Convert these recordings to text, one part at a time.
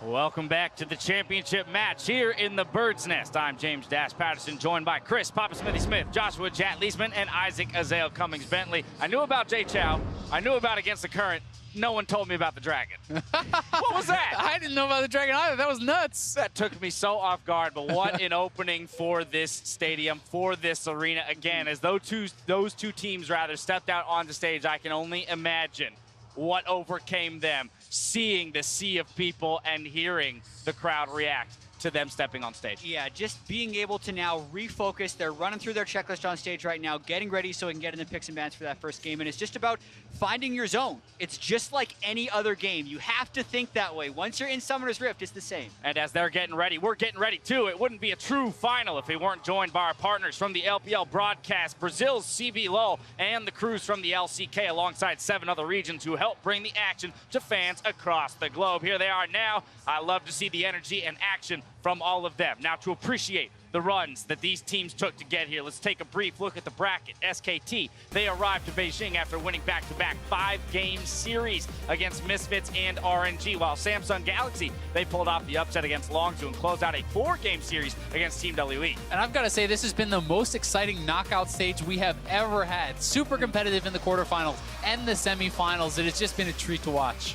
Welcome back to the championship match here in the Bird's Nest. I'm James Dash Patterson, joined by Chris Papa Smithy Smith, Joshua Jat Leesman, and Isaac Azael Cummings Bentley. I knew about Jay Chow. I knew about Against the Current. No one told me about the Dragon. What was that? I didn't know about the Dragon either. That was nuts. That took me so off guard, but what an opening for this stadium, for this arena. Again, as those two teams stepped out on the stage, I can only imagine what overcame them, seeing the sea of people and hearing the crowd react to them stepping on stage. Yeah, just being able to now refocus. They're running through their checklist on stage right now, getting ready so we can get in the picks and bans for that first game. And it's just about finding your zone. It's just like any other game. You have to think that way. Once you're in Summoner's Rift, it's the same. And as they're getting ready, we're getting ready too. It wouldn't be a true final if we weren't joined by our partners from the LPL broadcast, Brazil's CB Lowell, and the crews from the LCK alongside 7 other regions who help bring the action to fans across the globe. Here they are now. I love to see the energy and action from all of them. Now, to appreciate the runs that these teams took to get here, let's take a brief look at the bracket. SKT, they arrived to Beijing after winning back-to-back 5-game series against Misfits and RNG, while Samsung Galaxy, they pulled off the upset against Longzhou and closed out a 4-game series against Team WE. And I've got to say, this has been the most exciting knockout stage we have ever had. Super competitive in the quarterfinals and the semifinals. It has just been a treat to watch.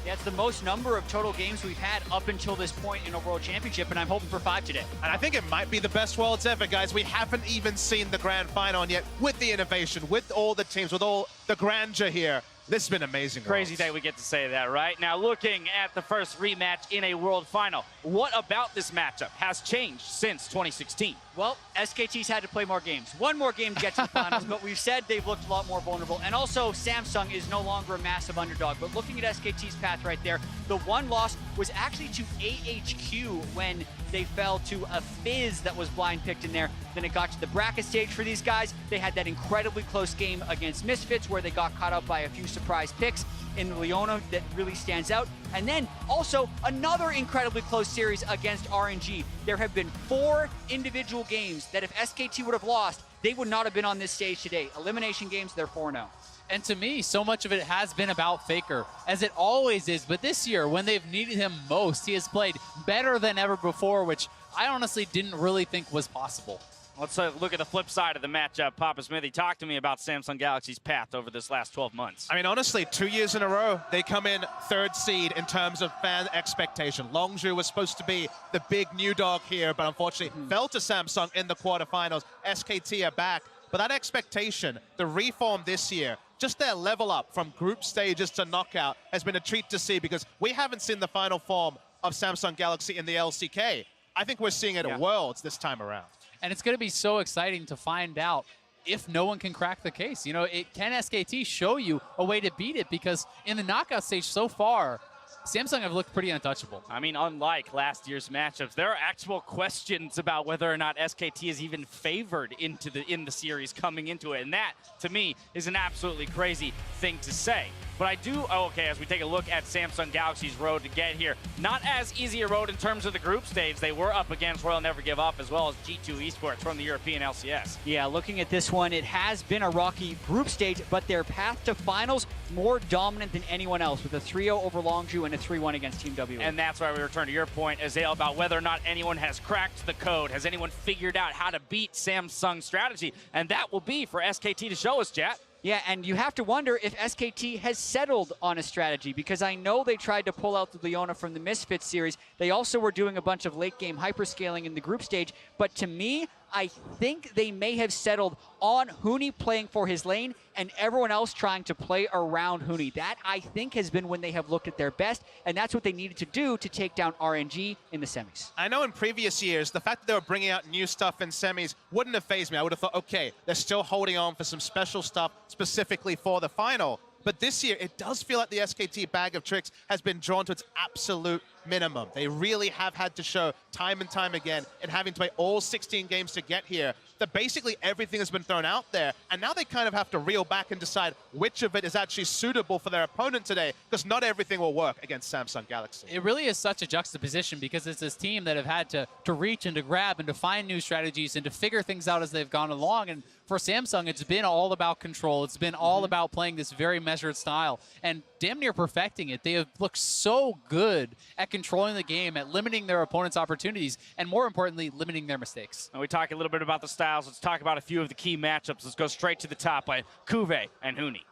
Yeah, it's the most number of total games we've had up until this point in a World Championship, and I'm hoping for 5 today. And I think it might be the best Worlds ever, guys. We haven't even seen the Grand Final yet with the innovation, with all the teams, with all the grandeur here. This has been amazing. Crazy Worlds. day we get to say that, right? Now, looking at the first rematch in a World Final, what about this matchup has changed since 2016? Well, SKT's had to play more games. One more game to get to the finals, but we've said they've looked a lot more vulnerable. And also, Samsung is no longer a massive underdog. But looking at SKT's path right there, the one loss was actually to AHQ when they fell to a Fizz that was blind picked in there. Then it got to the bracket stage for these guys. They had that incredibly close game against Misfits where they got caught up by a few surprise picks in Leona that really stands out. And then also another incredibly close series against RNG. There have been 4 individual games that if SKT would have lost, they would not have been on this stage today. Elimination games, they're 4-0. And to me, so much of it has been about Faker, as it always is. But this year, when they've needed him most, he has played better than ever before, which I honestly didn't really think was possible. Let's look at the flip side of the matchup. Papa Smithy, talk to me about Samsung Galaxy's path over this last 12 months. I mean, honestly, 2 years in a row, they come in 3rd seed in terms of fan expectation. Longzhou was supposed to be the big new dog here, but unfortunately fell to Samsung in the quarterfinals. SKT are back. But that expectation, the reform this year, just their level up from group stages to knockout has been a treat to see because we haven't seen the final form of Samsung Galaxy in the LCK. I think we're seeing it at Worlds this time around. And it's going to be so exciting to find out if no one can crack the case. You know, can SKT show you a way to beat it? Because in the knockout stage so far, Samsung have looked pretty untouchable. I mean, unlike last year's matchups, there are actual questions about whether or not SKT is even favored in the series coming into it. And that, to me, is an absolutely crazy thing to say. But I do, as we take a look at Samsung Galaxy's road to get here, not as easy a road in terms of the group stage. They were up against Royal Never Give Up as well as G2 Esports from the European LCS. Yeah, looking at this one, it has been a rocky group stage, but their path to finals more dominant than anyone else with a 3-0 over Longzhou and a 3-1 against Team WE. And that's why we return to your point, Azael, about whether or not anyone has cracked the code. Has anyone figured out how to beat Samsung's strategy? And that will be for SKT to show us, Jat. Yeah, and you have to wonder if SKT has settled on a strategy because I know they tried to pull out the Leona from the Misfits series. They also were doing a bunch of late-game hyperscaling in the group stage. But to me, I think they may have settled on Huni playing for his lane and everyone else trying to play around Huni. That, I think, has been when they have looked at their best, and that's what they needed to do to take down RNG in the semis. I know in previous years, the fact that they were bringing out new stuff in semis wouldn't have fazed me. I would have thought, okay, they're still holding on for some special stuff specifically for the final. But this year, it does feel like the SKT bag of tricks has been drawn to its absolute minimum. They really have had to show time and time again in having to play all 16 games to get here that basically everything has been thrown out there, and now they kind of have to reel back and decide which of it is actually suitable for their opponent today, because not everything will work against Samsung Galaxy. It really is such a juxtaposition because it's this team that have had to reach and to grab and to find new strategies and to figure things out as they've gone along. And for Samsung, it's been all about control. It's been all about playing this very measured style and damn near perfecting it. They have looked so good at controlling the game, at limiting their opponent's opportunities, and more importantly, limiting their mistakes. And we talk a little bit about the styles. Let's talk about a few of the key matchups. Let's go straight to the top by CuVee and Huni.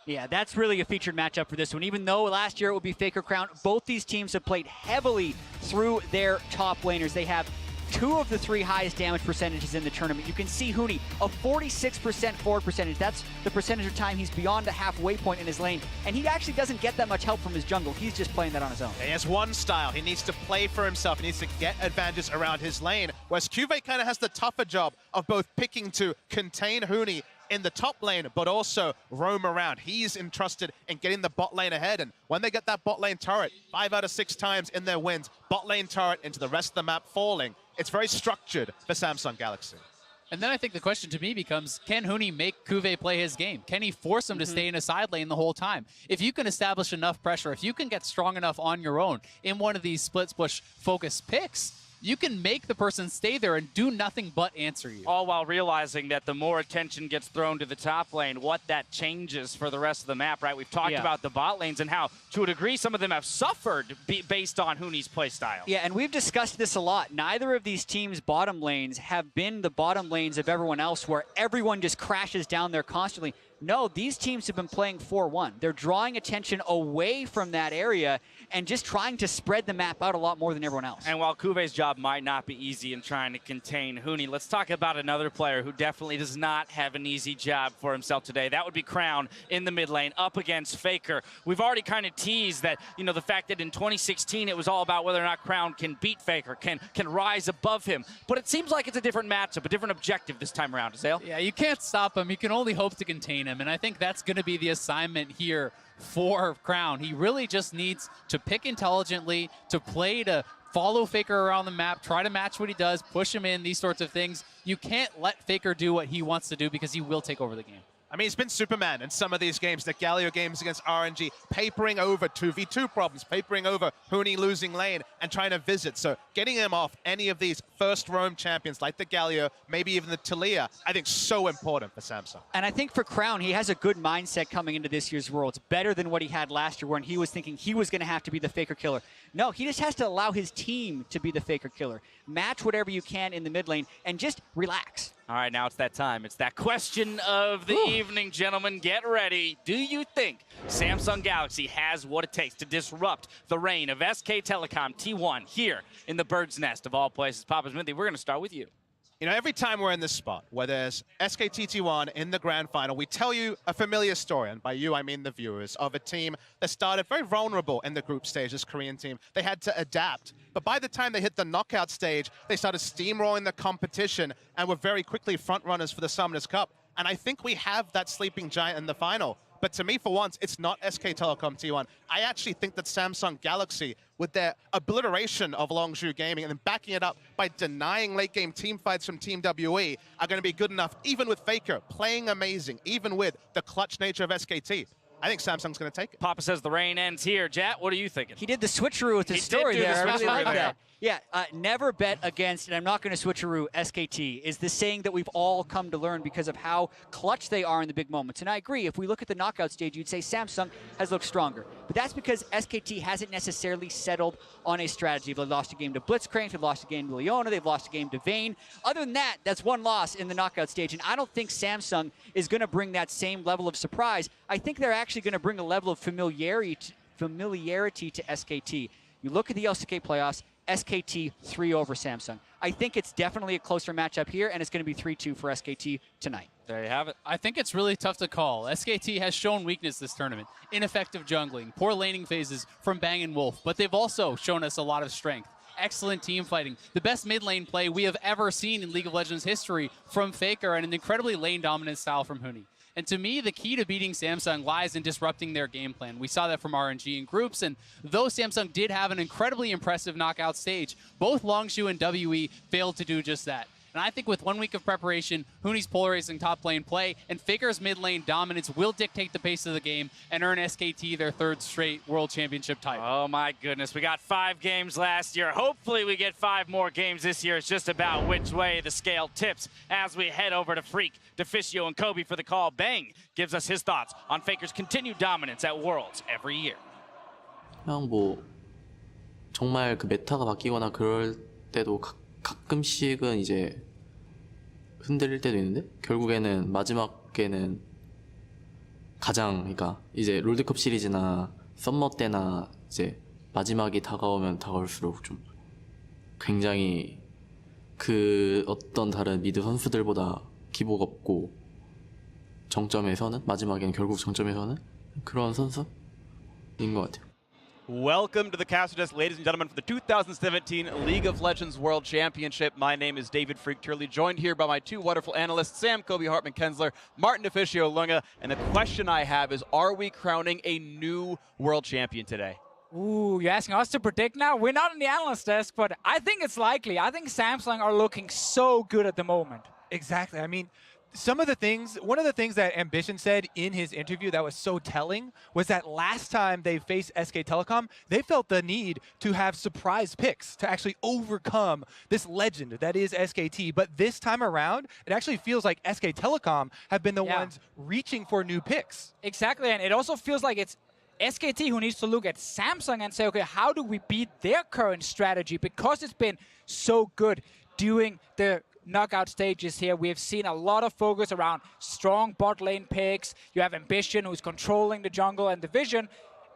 Yeah, that's really a featured matchup for this one. Even though last year it would be Faker Crown, both these teams have played heavily through their top laners. They have 2 of the 3 highest damage percentages in the tournament. You can see Huni, a 46% forward percentage. That's the percentage of time he's beyond the halfway point in his lane. And he actually doesn't get that much help from his jungle. He's just playing that on his own. He has one style. He needs to play for himself. He needs to get advantages around his lane, whereas CuVee kind of has the tougher job of both picking to contain Huni in the top lane, but also roam around. He's entrusted in getting the bot lane ahead, and when they get that bot lane turret, 5 out of 6 times in their wins, bot lane turret into the rest of the map falling. It's very structured for Samsung Galaxy. And then I think the question to me becomes, can Huni make CuVee play his game? Can he force him to stay in a side lane the whole time? If you can establish enough pressure, if you can get strong enough on your own in one of these split push focus picks, you can make the person stay there and do nothing but answer you. All while realizing that the more attention gets thrown to the top lane, what that changes for the rest of the map, right? We've talked about the bot lanes and how, to a degree, some of them have suffered based on Huni's play style. Yeah, and we've discussed this a lot. Neither of these teams' bottom lanes have been the bottom lanes of everyone else where everyone just crashes down there constantly. No, these teams have been playing 4-1. They're drawing attention away from that area and just trying to spread the map out a lot more than everyone else. And while CuVee's job might not be easy in trying to contain Huni, let's talk about another player who definitely does not have an easy job for himself today. That would be Crown in the mid lane up against Faker. We've already kind of teased that, you know, the fact that in 2016 it was all about whether or not Crown can beat Faker, can rise above him. But it seems like it's a different matchup, a different objective this time around, Xayah. Yeah, you can't stop him. You can only hope to contain him. And I think that's going to be the assignment here for Crown. He really just needs to pick intelligently, to play to follow Faker around the map, try to match what he does, push him in, these sorts of things. You can't let Faker do what he wants to do because he will take over the game. I mean, he's been Superman in some of these games, the Galio games against RNG, papering over 2v2 problems, papering over Huni losing lane and trying to visit. So getting him off any of these first roam champions like the Galio, maybe even the Talia, I think so important for Samsung. And I think for Crown, he has a good mindset coming into this year's Worlds, better than what he had last year when he was thinking he was going to have to be the Faker killer. No, he just has to allow his team to be the Faker killer. Match whatever you can in the mid lane and just relax. All right, now it's that time. It's that question of the evening, gentlemen. Get ready. Do you think Samsung Galaxy has what it takes to disrupt the reign of SK Telecom T1 here in the Bird's Nest of all places? Papa Smithy, we're going to start with you. You know, every time we're in this spot where there's SKT1 in the grand final, we tell you a familiar story, and by you I mean the viewers, of a team that started very vulnerable in the group stage, this Korean team. They had to adapt. But by the time they hit the knockout stage, they started steamrolling the competition and were very quickly front runners for the Summoners Cup. And I think we have that sleeping giant in the final. But to me, for once, it's not SK Telecom T1. I actually think that Samsung Galaxy, with their obliteration of Longzhu Gaming and then backing it up by denying late-game team fights from Team WE, are going to be good enough, even with Faker playing amazing, even with the clutch nature of SKT. I think Samsung's going to take it. Papa says the reign ends here. Jat, what are you thinking? He did the switcheroo with his story there. I really like that. Yeah, never bet against, and I'm not going to switcheroo, SKT, is the saying that we've all come to learn because of how clutch they are in the big moments. And I agree, if we look at the knockout stage, you'd say Samsung has looked stronger. But that's because SKT hasn't necessarily settled on a strategy. They've lost a game to Blitzcrank, they've lost a game to Leona, they've lost a game to Vayne. Other than that, that's one loss in the knockout stage. And I don't think Samsung is going to bring that same level of surprise. I think they're actually going to bring a level of familiarity to SKT. You look at the LCK playoffs, SKT 3 over Samsung. I think it's definitely a closer matchup here, and it's going to be 3-2 for SKT tonight. There you have it. I think it's really tough to call. SKT has shown weakness this tournament. Ineffective jungling, poor laning phases from Bang & Wolf, but they've also shown us a lot of strength. Excellent team fighting. The best mid lane play we have ever seen in League of Legends history from Faker, and an incredibly lane dominant style from Huni. And to me, the key to beating Samsung lies in disrupting their game plan. We saw that from RNG in groups, and though Samsung did have an incredibly impressive knockout stage, both Longzhu and WE failed to do just that. And I think with 1 week of preparation, Huni's polarizing top lane play, and Faker's mid lane dominance will dictate the pace of the game and earn SKT their 3rd straight World Championship title. Oh my goodness, we got 5 games last year. Hopefully we get 5 more games this year. It's just about which way the scale tips as we head over to Freak, Deficio, and Kobe for the call. Bang gives us his thoughts on Faker's continued dominance at Worlds every year. 그냥 뭐 정말 그 메타가 바뀌거나 그럴 때도 가끔씩은 이제 흔들릴 때도 있는데 결국에는 마지막에는 그러니까 이제 롤드컵 시리즈나 썸머 때나 이제 마지막이 다가오면 다가올수록 좀 굉장히 그 어떤 다른 미드 선수들보다 기복 없고 마지막에는 결국 정점에서는 그런 선수인 것 같아요. Welcome to the Castle Desk, ladies and gentlemen, for the 2017 League of Legends World Championship. My name is David Freak Turley, joined here by my two wonderful analysts, Sam Kobe Hartman Kensler, Martin Deficio Lunga. And the question I have is, are we crowning a new world champion today? Ooh, you're asking us to predict now? We're not on the analyst desk, but I think it's likely. I think Samsung are looking so good at the moment. Exactly. I mean, one of the things that Ambition said in his interview that was so telling was that last time they faced SK Telecom, they felt the need to have surprise picks to actually overcome this legend that is SKT. But this time around, it actually feels like SK Telecom have been the ones reaching for new picks. Exactly, and it also feels like it's SKT who needs to look at Samsung and say, okay, how do we beat their current strategy? Because it's been so good during the knockout stages here. We have seen a lot of focus around strong bot lane picks. You have Ambition, who's controlling the jungle and the vision.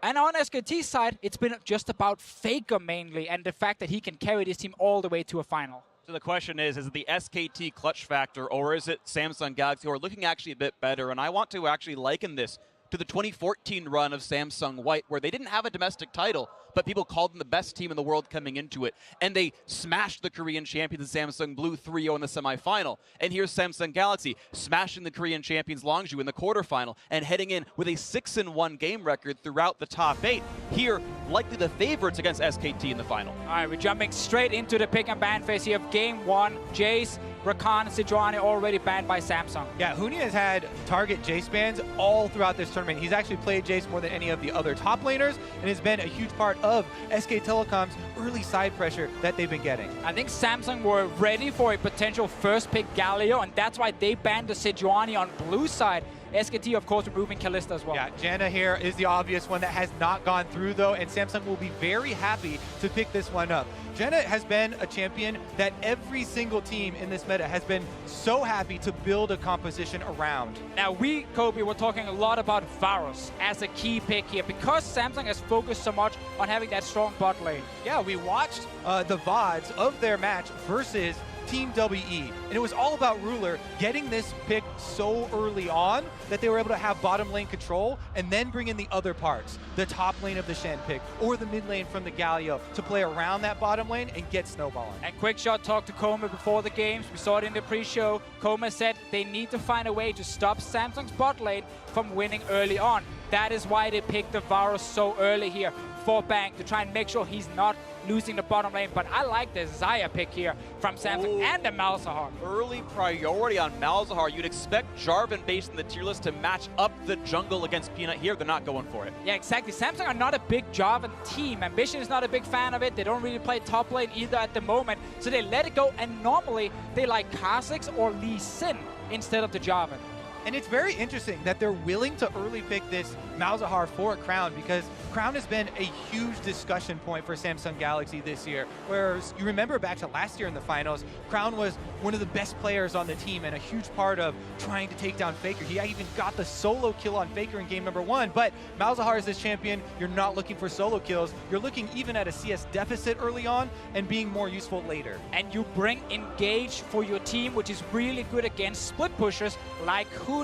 And on SKT's side, it's been just about Faker mainly, and the fact that he can carry this team all the way to a final. So the question is it the SKT clutch factor, or is it Samsung Galaxy, who are looking actually a bit better? And I want to actually liken this to the 2014 run of Samsung White, where they didn't have a domestic title, but people called them the best team in the world coming into it. And they smashed the Korean champions Samsung Blue 3-0 in the semifinal. And here's Samsung Galaxy smashing the Korean champions Longju in the quarterfinal and heading in with a 6-1 game record throughout the top 8. Here, likely the favorites against SKT in the final. All right, we're jumping straight into the pick and ban phase here of game 1. Jace, Rakan, Sejuani already banned by Samsung. Yeah, Huni has had target Jace bans all throughout this tournament. He's actually played Jace more than any of the other top laners and has been a huge part of SK Telecom's early side pressure that they've been getting. I think Samsung were ready for a potential first pick Galio, and that's why they banned the Sejuani on blue side. SKT, of course, removing Kalista as well. Yeah, Janna here is the obvious one that has not gone through, though, and Samsung will be very happy to pick this one up. Janna has been a champion that every single team in this meta has been so happy to build a composition around. Now, Kobe, we're talking a lot about Varus as a key pick here because Samsung has focused so much on having that strong bot lane. Yeah, we watched the VODs of their match versus Team WE, and it was all about Ruler getting this pick so early on that they were able to have bottom lane control and then bring in the other parts, the top lane of the Shen pick or the mid lane from the Galio to play around that bottom lane and get snowballing. And Quickshot talked to Koma before the games. We saw it in the pre-show. Koma said they need to find a way to stop Samsung's bot lane from winning early on. That is why they picked the Varus so early here for Bang, to try and make sure he's not losing the bottom lane. But I like the Xayah pick here from Samsung and the Malzahar. Early priority on Malzahar. You'd expect Jarvan based in the tier list to match up the jungle against Peanut here. They're not going for it. Yeah, exactly. Samsung are not a big Jarvan team. Ambition is not a big fan of it. They don't really play top lane either at the moment. So they let it go, and normally they like Kha'Zix or Lee Sin instead of the Jarvan. And it's very interesting that they're willing to early pick this Malzahar for a Crown, because Crown has been a huge discussion point for Samsung Galaxy this year. Whereas you remember back to last year in the finals, Crown was one of the best players on the team and a huge part of trying to take down Faker. He even got the solo kill on Faker in game number 1. But Malzahar is this champion. You're not looking for solo kills. You're looking even at a CS deficit early on and being more useful later. And you bring Engage for your team, which is really good against split pushers like Huni.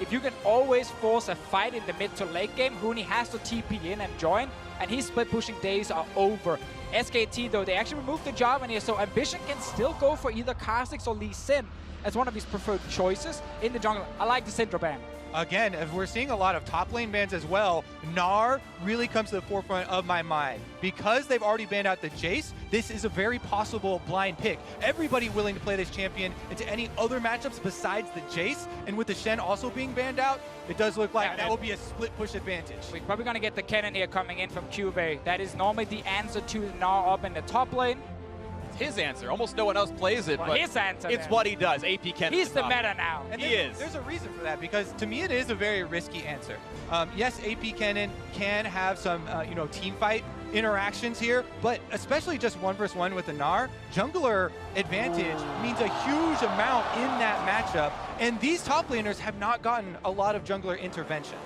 If you can always force a fight in the mid to late game, Huni has to TP in and join, and his split pushing days are over. SKT, though, they actually removed the Jarvan here, so Ambition can still go for either Kha'Zix or Lee Sin as one of his preferred choices in the jungle. I like the Syndra ban. Again, if we're seeing a lot of top lane bans as well, Gnar really comes to the forefront of my mind. Because they've already banned out the Jace, this is a very possible blind pick. Everybody willing to play this champion into any other matchups besides the Jace, and with the Shen also being banned out, it does look like that will be a split push advantage. We're probably going to get the Kennen here coming in from CuVee. That is normally the answer to Gnar up in the top lane. His answer. Almost no one else plays it, Well, but his answer it's then. what he does. AP Kennen. He's the meta now. And He is. There's a reason for that, because to me it is a very risky answer. Yes, AP Kennen can have some team fight interactions here, but especially just 1v1 with the Gnar, jungler advantage means a huge amount in that matchup, and these top laners have not gotten a lot of jungler intervention.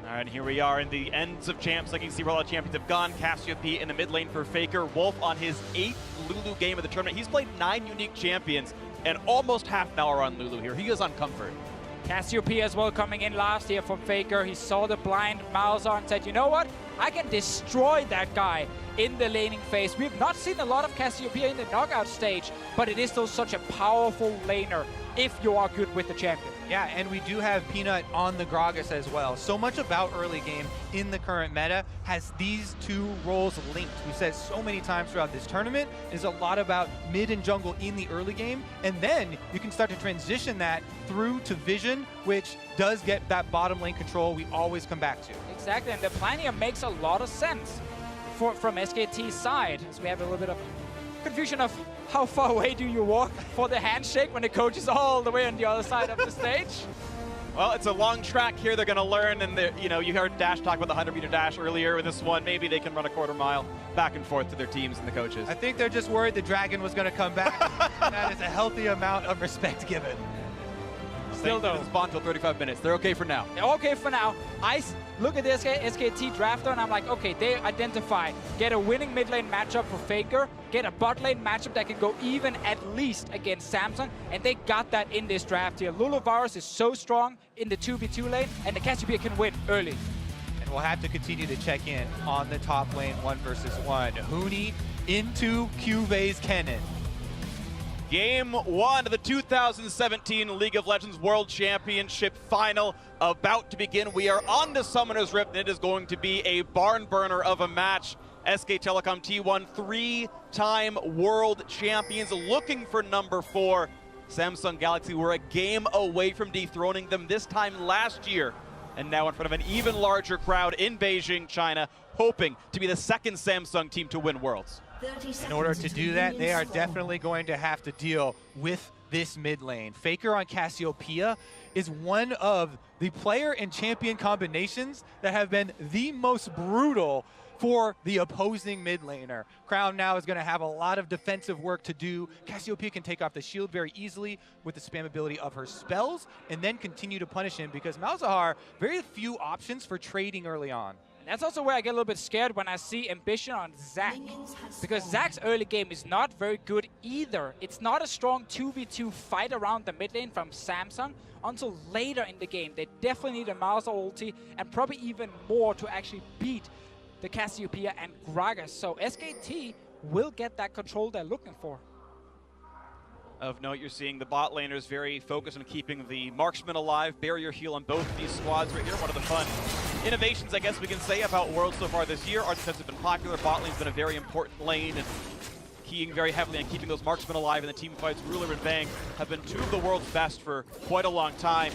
All right, here we are in the ends of champs. Like you can see where all the champions have gone. Cassiopeia in the mid lane for Faker. Wolf on his 8th Lulu game of the tournament. He's played 9 unique champions and almost half an hour on Lulu here. He is on comfort. Cassiopeia as well coming in last here from Faker. He saw the blind Malzahar and said, you know what? I can destroy that guy in the laning phase. We've not seen a lot of Cassiopeia in the knockout stage, but it is still such a powerful laner if you are good with the champion. Yeah, and we do have Peanut on the Gragas as well. So much about early game in the current meta has these two roles linked. We've said so many times throughout this tournament, is a lot about mid and jungle in the early game, and then you can start to transition that through to Vision, which does get that bottom lane control we always come back to. Exactly, and the plan here makes a lot of sense from SKT's side, as we have a little bit of confusion of how far away do you walk for the handshake when the coach is all the way on the other side of the stage. Well, it's a long track here. They're going to learn, and you know, you heard Dash talk about the 100-meter dash earlier. With this one, maybe they can run a quarter mile back and forth to their teams and the coaches. I think they're just worried the dragon was going to come back. That is a healthy amount of respect given. Still though, spawn till 35 minutes. They're okay for now. They're okay for now. I look at the SKT drafter and I'm like, okay, they identify, get a winning mid lane matchup for Faker, get a bot lane matchup that can go even at least against Samsung, and they got that in this draft here. Lulu Varus is so strong in the 2v2 lane, and the Cassiopeia can win early. And we'll have to continue to check in on the top lane 1 versus 1. Huni into CuVee's Kennen. Game 1 of the 2017 League of Legends World Championship Final about to begin. We are on the Summoner's Rift, and it is going to be a barn burner of a match. SK Telecom T1, 3-time world champions, looking for number 4. Samsung Galaxy were a game away from dethroning them this time last year, and now in front of an even larger crowd in Beijing, China, hoping to be the second Samsung team to win Worlds. In order to do that, they are definitely going to have to deal with this mid lane. Faker on Cassiopeia is one of the player and champion combinations that have been the most brutal for the opposing mid laner. Crown now is going to have a lot of defensive work to do. Cassiopeia can take off the shield very easily with the spammability of her spells and then continue to punish him because Malzahar, very few options for trading early on. And that's also where I get a little bit scared when I see Ambition on Zac, because Zac's early game is not very good either. It's not a strong 2v2 fight around the mid lane from Samsung until later in the game. They definitely need a Malzahar ulti and probably even more to actually beat the Cassiopeia and Gragas. So SKT will get that control they're looking for. Of note, you're seeing the bot laners very focused on keeping the marksman alive, barrier heal on both these squads right here. One of the fun innovations, I guess we can say, about Worlds so far this year. Our defense have been popular. Bot lane's been a very important lane, and keying very heavily on keeping those marksmen alive in the team fights. Ruler and Bang have been 2 of the world's best for quite a long time.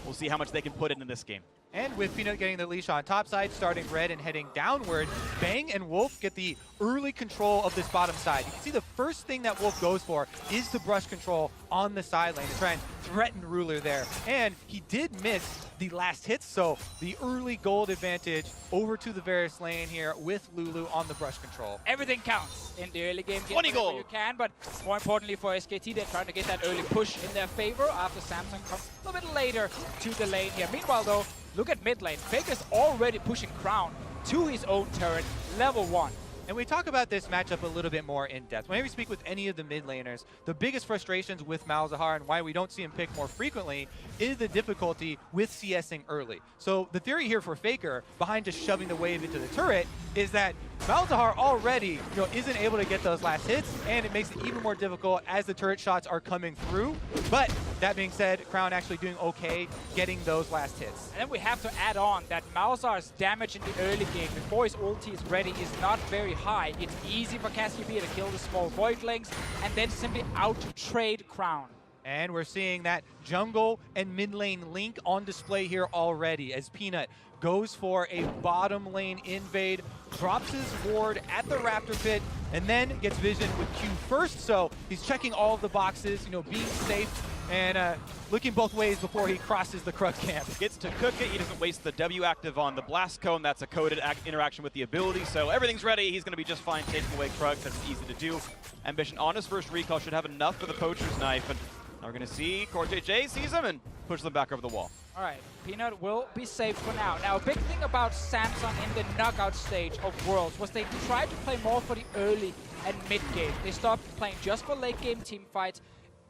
We'll see how much they can put in this game. And with Peanut getting the leash on top side, starting red and heading downward, Bang and Wolf get the early control of this bottom side. You can see the first thing that Wolf goes for is the brush control on the side lane to try and threaten Ruler there. And he did miss the last hits, so the early gold advantage over to the Varus lane here with Lulu on the brush control. Everything counts in the early game. 20 gold. You can, but more importantly for SKT, they're trying to get that early push in their favor after Samsung comes a little bit later to the lane here. Meanwhile, though, look at mid lane. Faker's already pushing Crown to his own turret, level 1. And we talk about this matchup a little bit more in depth. Whenever we speak with any of the mid laners, the biggest frustrations with Malzahar and why we don't see him pick more frequently is the difficulty with CSing early. So the theory here for Faker, behind just shoving the wave into the turret, is that Malzahar already isn't able to get those last hits, and it makes it even more difficult as the turret shots are coming through. But that being said, Crown actually doing okay getting those last hits. And then we have to add on that Malzahar's damage in the early game before his ulti is ready is not very high. It's easy for Cassiopeia to kill the small voidlings and then simply out-trade Crown. And we're seeing that jungle and mid lane link on display here already as Peanut goes for a bottom lane invade, drops his ward at the Raptor pit, and then gets vision with Q first. So he's checking all of the boxes, being safe and looking both ways before he crosses the Krug camp. Gets to cook it. He doesn't waste the W active on the Blast Cone. That's a coded interaction with the ability, so everything's ready. He's going to be just fine taking away Krug. That's easy to do. Ambition on his first recall should have enough for the Poacher's Knife, and now we're going to see CoreJJ sees him and pushes them back over the wall. All right, Peanut will be safe for now. Now, a big thing about Samsung in the knockout stage of Worlds was they tried to play more for the early and mid game. They stopped playing just for late game team fights,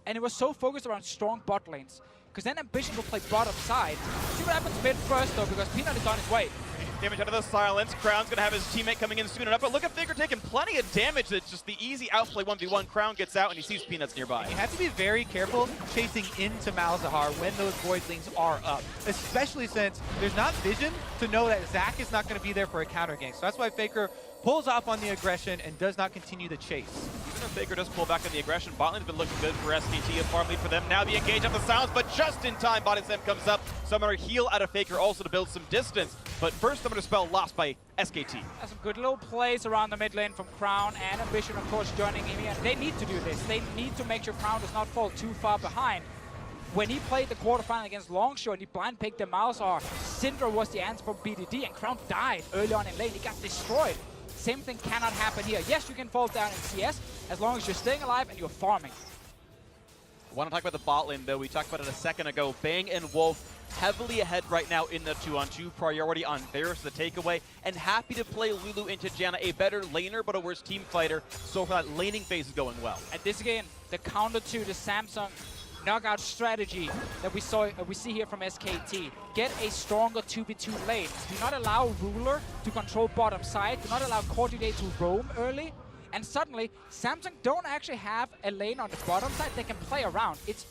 and it was so focused around strong bot lanes. Because then Ambition will play bottom side. See what happens mid first though, because Peanut is on his way. Damage out of the silence. Crown's going to have his teammate coming in soon enough, but look at Faker taking plenty of damage. It's just the easy outplay 1v1. Crown gets out and he sees Peanuts nearby. You have to be very careful chasing into Malzahar when those Voidlings are up, especially since there's not vision to know that Zach is not going to be there for a counter gank. So that's why Faker pulls off on the aggression and does not continue the chase. Even if Faker does pull back on the aggression, bot lane's been looking good for SKT, a farm lead for them. Now the engage of the silence, but just in time, bot Sam comes up. Summoner heal out of Faker also to build some distance, but first Summoner spell lost by SKT. Some good little plays around the mid lane from Crown and Ambition, of course, joining in here. They need to do this. They need to make sure Crown does not fall too far behind. When he played the quarterfinal against Longshore and he blind picked the Malzahar, Syndra was the answer for BDD, and Crown died early on in lane. He got destroyed. Same thing cannot happen here. Yes, you can fall down in CS as long as you're staying alive and you're farming. I want to talk about the bot lane, though. We talked about it a second ago. Bang and Wolf heavily ahead right now in the 2-on-2. Priority on Varus, the takeaway. And happy to play Lulu into Janna, a better laner but a worse team fighter. So far, that laning phase is going well. And this again, the counter to the Samsung knockout strategy that we see here from SKT. Get a stronger 2v2 lane. Do not allow Ruler to control bottom side. Do not allow CoreJJ to roam early. And suddenly, Samsung don't actually have a lane on the bottom side they can play around. It's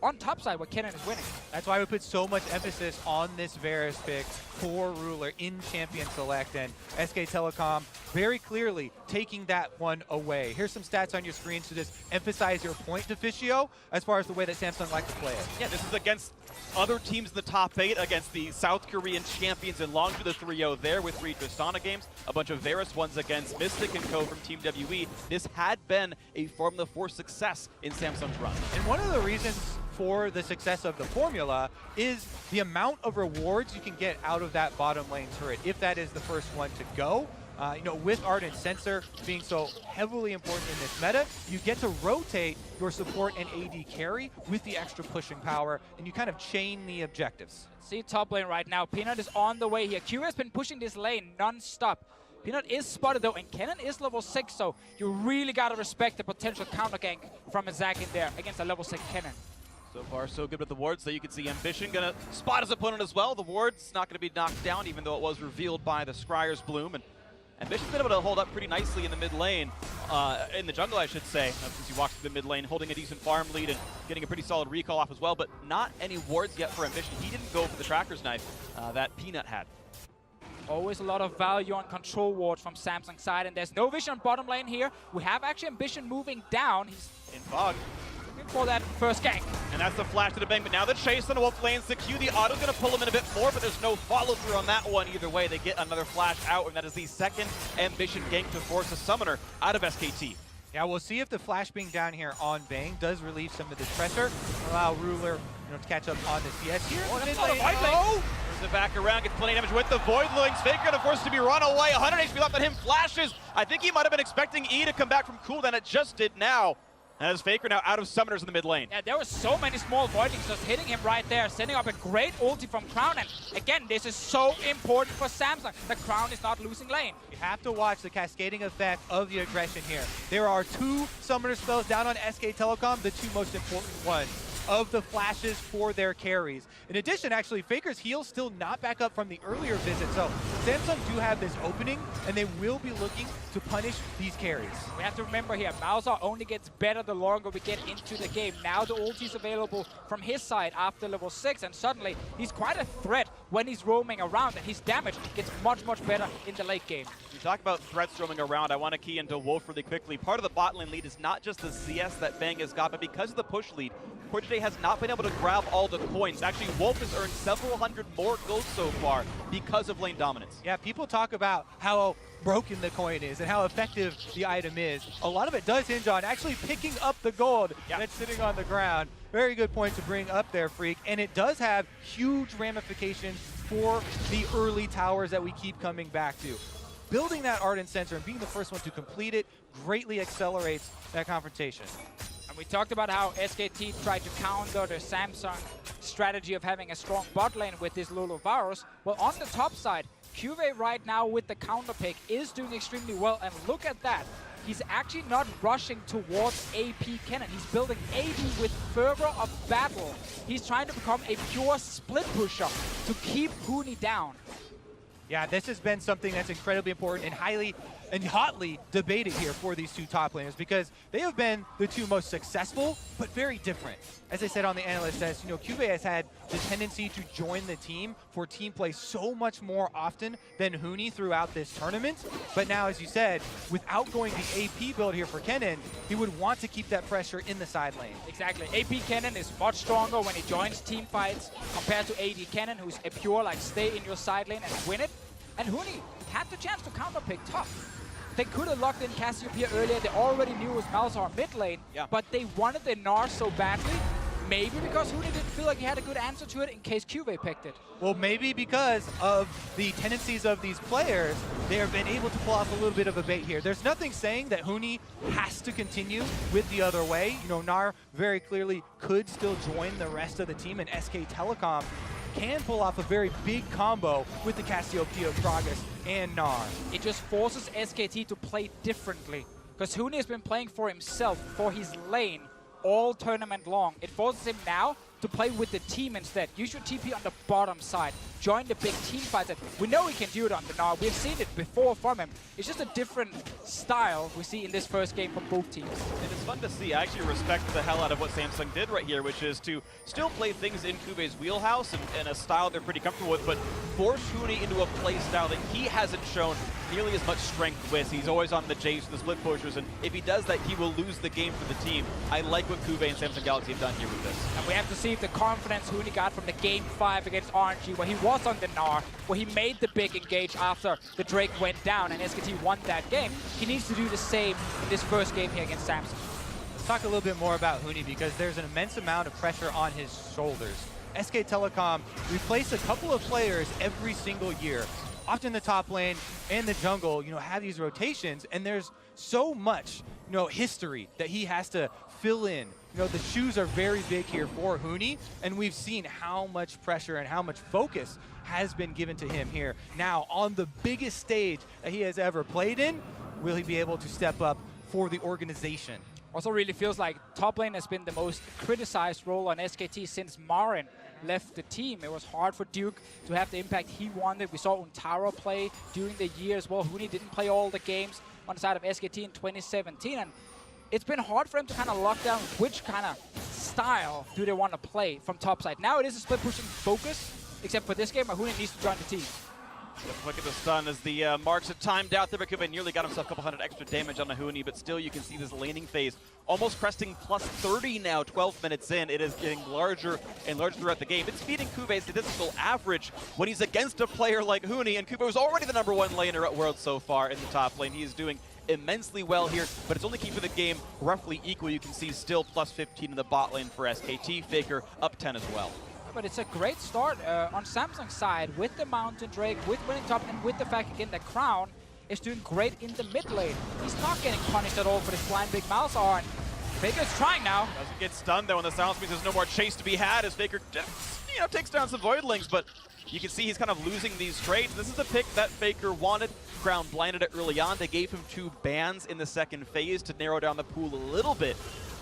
on top side where Kennen is winning. That's why we put so much emphasis on this Varus pick for Ruler in Champion Select, and SK Telecom very clearly taking that one away. Here's some stats on your screen to just emphasize your point, Deficio, as far as the way that Samsung like to play it. Yeah, this is against other teams in the top 8, against the South Korean champions, and long to the 3-0 there with 3 Tristana games, a bunch of Varus ones against Mystic and Co. from Team WE. This had been a formula for success in Samsung's run. And one of the reasons for the success of the formula is the amount of rewards you can get out of that bottom lane turret, if that is the first one to go. You know, with Ardent Sensor being so heavily important in this meta, you get to rotate your support and AD carry with the extra pushing power, and you kind of chain the objectives. See top lane right now. Peanut is on the way here. Q has been pushing this lane non-stop. Peanut is spotted though, and Kennen is level 6, so you really gotta respect the potential counter gank from a Zac in there against a level 6 Kennen. So far, so good with the wards. So you can see Ambition gonna spot his opponent as well. The ward's not gonna be knocked down, even though it was revealed by the Scryer's Bloom. And Ambition's been able to hold up pretty nicely in the mid lane, in the jungle, I should say, since he walks through the mid lane, holding a decent farm lead and getting a pretty solid recall off as well, but not any wards yet for Ambition. He didn't go for the Tracker's Knife that Peanut had. Always a lot of value on control ward from Samsung's side, and there's no vision on bottom lane here. We have actually Ambition moving down. He's in fog. Looking for that first gank. And that's the flash to the bang, but now the chase on the Wolf lanes the Q. The auto's gonna pull him in a bit more, but there's no follow through on that one either way. They get another flash out, and that is the second Ambition gank to force a summoner out of SKT. Yeah, we'll see if the flash being down here on Bang does relieve some of the pressure, allow Ruler to catch up on the CS here. Oh, Mid that's not a lane. Void lane. Oh! Turns it back around, gets plenty of damage with the Voidlings. Faker gonna force to be run away. 100 HP left on him, flashes. I think he might have been expecting E to come back from cooldown. It just did now. And as Faker now out of summoners in the mid lane. Yeah, there were so many small Voidlings just hitting him right there, setting up a great ulti from Crown. And again, this is so important for Samsung. The Crown is not losing lane. You have to watch the cascading effect of the aggression here. There are 2 summoner spells down on SK Telecom, the 2 most important ones of the flashes for their carries. In addition, actually, Faker's heal still not back up from the earlier visit, so Samsung do have this opening, and they will be looking to punish these carries. We have to remember here, Malzahar only gets better the longer we get into the game. Now the ulti is available from his side after level 6, and suddenly he's quite a threat when he's roaming around, and his damage gets much, much better in the late game. You talk about threats roaming around. I want to key into Wolf really quickly. Part of the bot lane lead is not just the CS that Bang has got, but because of the push lead, CoreJJ has not been able to grab all the coins. Actually, Wolf has earned several hundred more gold so far because of lane dominance. Yeah, people talk about how broken the coin is and how effective the item is. A lot of it does hinge on actually picking up the gold that's sitting on the ground. Very good point to bring up there, Freak. And it does have huge ramifications for the early towers that we keep coming back to. Building that Ardent Sensor and being the first one to complete it greatly accelerates that confrontation. And we talked about how SKT tried to counter the Samsung strategy of having a strong bot lane with this Lulu Varus. Well, on the top side, CuVee right now with the counter pick is doing extremely well. And look at that. He's actually not rushing towards AP Kennen. He's building AD with fervor of battle. He's trying to become a pure split pusher to keep Huni down. Yeah, this has been something that's incredibly important and highly and hotly debated here for these two top laners because they have been the two most successful, but very different. As I said on the analyst test, you know, CuVee has had the tendency to join the team for team play so much more often than Huni throughout this tournament. But now, as you said, without going the AP build here for Kennen, he would want to keep that pressure in the side lane. Exactly. AP Kennen is much stronger when he joins team fights compared to AD Kennen, who's a pure, like, stay in your side lane and win it. And Huni had the chance to counterpick top. They could have locked in Cassiopeia earlier. They already knew it was Malzahar mid lane, but they wanted the Gnar so badly. Maybe because Huni didn't feel like he had a good answer to it in case CuVee picked it. Well, maybe because of the tendencies of these players, they have been able to pull off a little bit of a bait here. There's nothing saying that Huni has to continue with the other way. You know, Gnar very clearly could still join the rest of the team, and SK Telecom can pull off a very big combo with the Cassiopeia, Gragas, and Gnar. It just forces SKT to play differently, because Huni has been playing for himself, for his lane, all tournament long. It forces him now to play with the team instead. Use your TP on the bottom side. Join the big team fights. We know he can do it on the Gnar. We've seen it before from him. It's just a different style we see in this first game from both teams. And it's fun to see. I actually respect the hell out of what Samsung did right here, which is to still play things in CuVee's wheelhouse and a style they're pretty comfortable with, but force Huni into a play style that he hasn't shown nearly as much strength with. He's always on the Jays, the split pushers, and if he does that, he will lose the game for the team. I like what CuVee and Samsung Galaxy have done here with this. And we have to see if the confidence Huni got from the game 5 against RNG, where he was on the Gnar, where he made the big engage after the Drake went down and SKT won that game. He needs to do the same in this first game here against Samsung. Let's talk a little bit more about Huni because there's an immense amount of pressure on his shoulders. SK Telecom replace a couple of players every single year. Often the top lane and the jungle, you know, have these rotations, and there's so much, you know, history that he has to fill in. You know, the shoes are very big here for Huni, and we've seen how much pressure and how much focus has been given to him here. Now, on the biggest stage that he has ever played in, will he be able to step up for the organization? Also really feels like top lane has been the most criticized role on SKT since Marin left the team. It was hard for Duke to have the impact he wanted. We saw Untaro play during the year as well. Huni didn't play all the games on the side of SKT in 2017, and it's been hard for him to kind of lock down which kind of style do they want to play from top side. Now it is a split pushing focus, except for this game where Huni needs to join the team. Look at the stun as the marks are timed out there, but CuVee nearly got himself a couple hundred extra damage on the Huni, but still you can see this laning phase almost cresting plus 30 now, 12 minutes in. It is getting larger and larger throughout the game. It's beating CuVee's statistical average when he's against a player like Huni, and CuVee was already the #1 laner at Worlds so far in the top lane. He is doing immensely well here, but it's only keeping the game roughly equal. You can see still plus 15 in the bot lane for SKT. Faker up 10 as well. But it's a great start on Samsung's side with the Mountain Drake, with winning top, and with the fact again the Crown is doing great in the mid lane. He's not getting punished at all for this blind big Malzahar, and Faker's trying now. Doesn't get stunned though, and the silence means there's no more chase to be had as Faker just, you know, takes down some Voidlings, but you can see he's kind of losing these trades. This is the pick that Faker wanted. Crown blinded it early on. They gave him 2 bans in the second phase to narrow down the pool a little bit.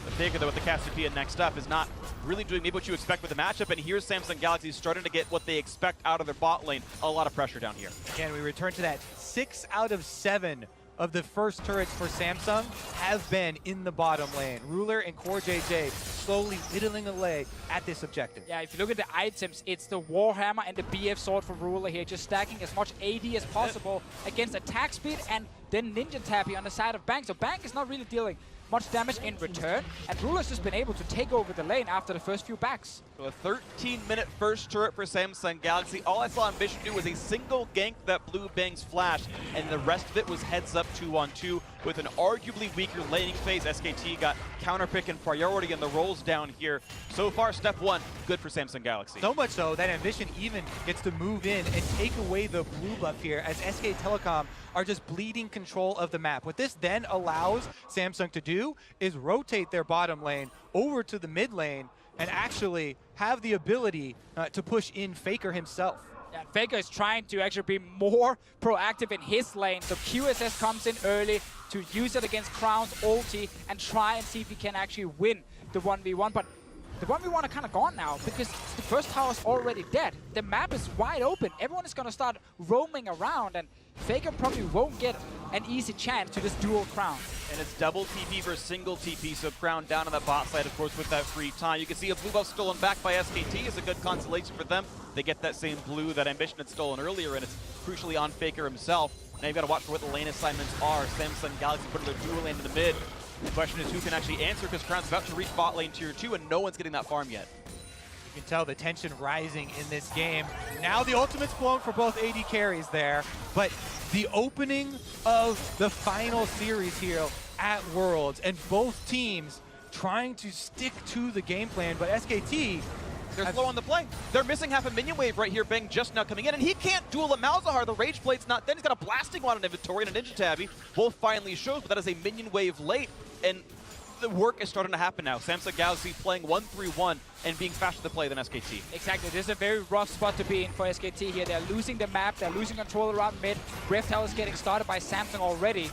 But Faker, though, with the Cassiopeia next up, is not really doing maybe what you expect with the matchup. And here's Samsung Galaxy starting to get what they expect out of their bot lane. A lot of pressure down here. Again, we return to that 6 out of 7 of the first turrets for Samsung have been in the bottom lane. Ruler and CoreJJ slowly whittling away at this objective. Yeah, if you look at the items, it's the Warhammer and the BF sword for Ruler here, just stacking as much AD as possible against attack speed and then Ninja Tappy on the side of Bang. So Bang is not really dealing much damage in return, and Ruler's just been able to take over the lane after the first few backs. So a 13-minute first turret for Samsung Galaxy. All I saw Ambition do was a single gank that blew Bang's flash, and the rest of it was heads up 2-on-2 with an arguably weaker laning phase. SKT got counterpick and priority and the rolls down here. So far, step one, good for Samsung Galaxy. So much so that Ambition even gets to move in and take away the blue buff here as SK Telecom are just bleeding control of the map. What this then allows Samsung to do is rotate their bottom lane over to the mid lane and actually have the ability to push in Faker himself. Yeah, Faker is trying to actually be more proactive in his lane, so QSS comes in early to use it against Crown's ulti and try and see if he can actually win the 1v1, but the 1v1 are kind of gone now because the first tower is already dead. The map is wide open. Everyone is going to start roaming around, and Faker probably won't get an easy chance to just duel Crown. And it's double TP versus single TP, so Crown down on the bot side, of course, with that free time. You can see a blue buff stolen back by SKT is a good consolation for them. They get that same blue that Ambition had stolen earlier, and it's crucially on Faker himself. Now you've got to watch for what the lane assignments are. Samsung Galaxy putting their dual lane in the mid. The question is who can actually answer, because Crown's about to reach bot lane tier 2 and no one's getting that farm yet. You can tell the tension rising in this game. Now the ultimate's blown for both AD carries there, but the opening of the final series here at Worlds and both teams trying to stick to the game plan, but SKT they're slow on the play. They're missing half a minion wave right here. Bang just now coming in, and he can't duel a Malzahar. The Rage Blade's not dead. He's got a Blasting Wand in inventory and a Ninja Tabby. Wolf finally shows, but that is a minion wave late, and the work is starting to happen now. Samsung Galaxy playing 1-3-1 and being faster to play than SKT. Exactly. This is a very rough spot to be in for SKT here. They're losing the map. They're losing control around mid. Rift Hell is getting started by Samsung already.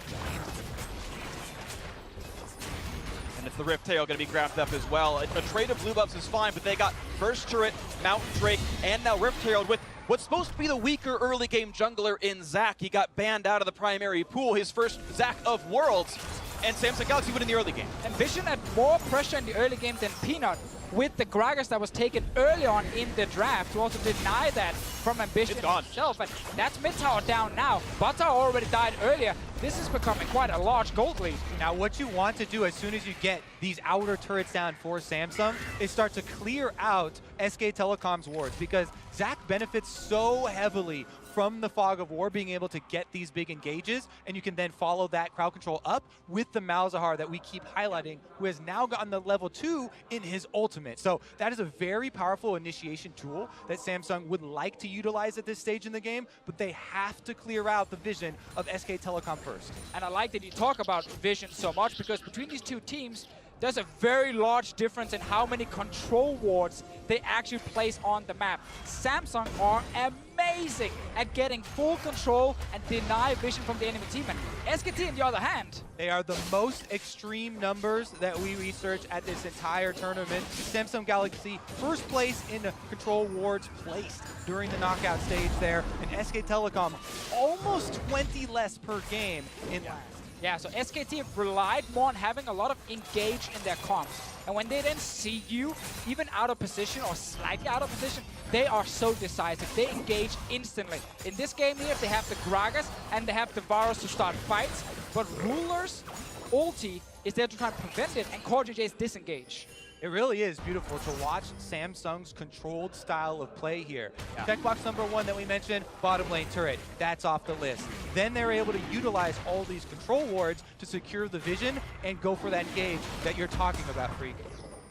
And it's the Rift Tail going to be grabbed up as well. A trade of blue buffs is fine, but they got first turret, Mountain Drake, and now Rift Tail with what's supposed to be the weaker early game jungler in Zach. He got banned out of the primary pool, his first Zach of Worlds, and Samsung Galaxy win in the early game. Ambition had more pressure in the early game than Peanut, with the Gragas that was taken early on in the draft to also deny that from Ambition himself. And that's mid tower down now. Bot tower already died earlier. This is becoming quite a large gold lead. Now what you want to do as soon as you get these outer turrets down for Samsung is start to clear out SK Telecom's wards, because Zach benefits so heavily from the Fog of War being able to get these big engages, and you can then follow that crowd control up with the Malzahar that we keep highlighting, who has now gotten the level 2 in his ultimate. So that is a very powerful initiation tool that Samsung would like to utilize at this stage in the game, but they have to clear out the vision of SK Telecom first. And I like that you talk about vision so much, because between these two teams, there's a very large difference in how many control wards they actually place on the map. Samsung are amazing at getting full control and deny vision from the enemy team. And SKT, on the other hand, they are the most extreme numbers that we researched at this entire tournament. Samsung Galaxy first place in the control wards placed during the knockout stage there, and SK Telecom almost 20 less per game in last. Yeah, so SKT relied more on having a lot of engage in their comps. And when they then see you, even out of position or slightly out of position, they are so decisive. They engage instantly. In this game here, they have the Gragas and they have the Varus to start fights. But Ruler's ulti is there to try and prevent it, and CoreJJ's disengage. It really is beautiful to watch Samsung's controlled style of play here. Yeah. Checkbox number 1 that we mentioned, bottom lane turret. That's off the list. Then they're able to utilize all these control wards to secure the vision and go for that engage that you're talking about, Freak.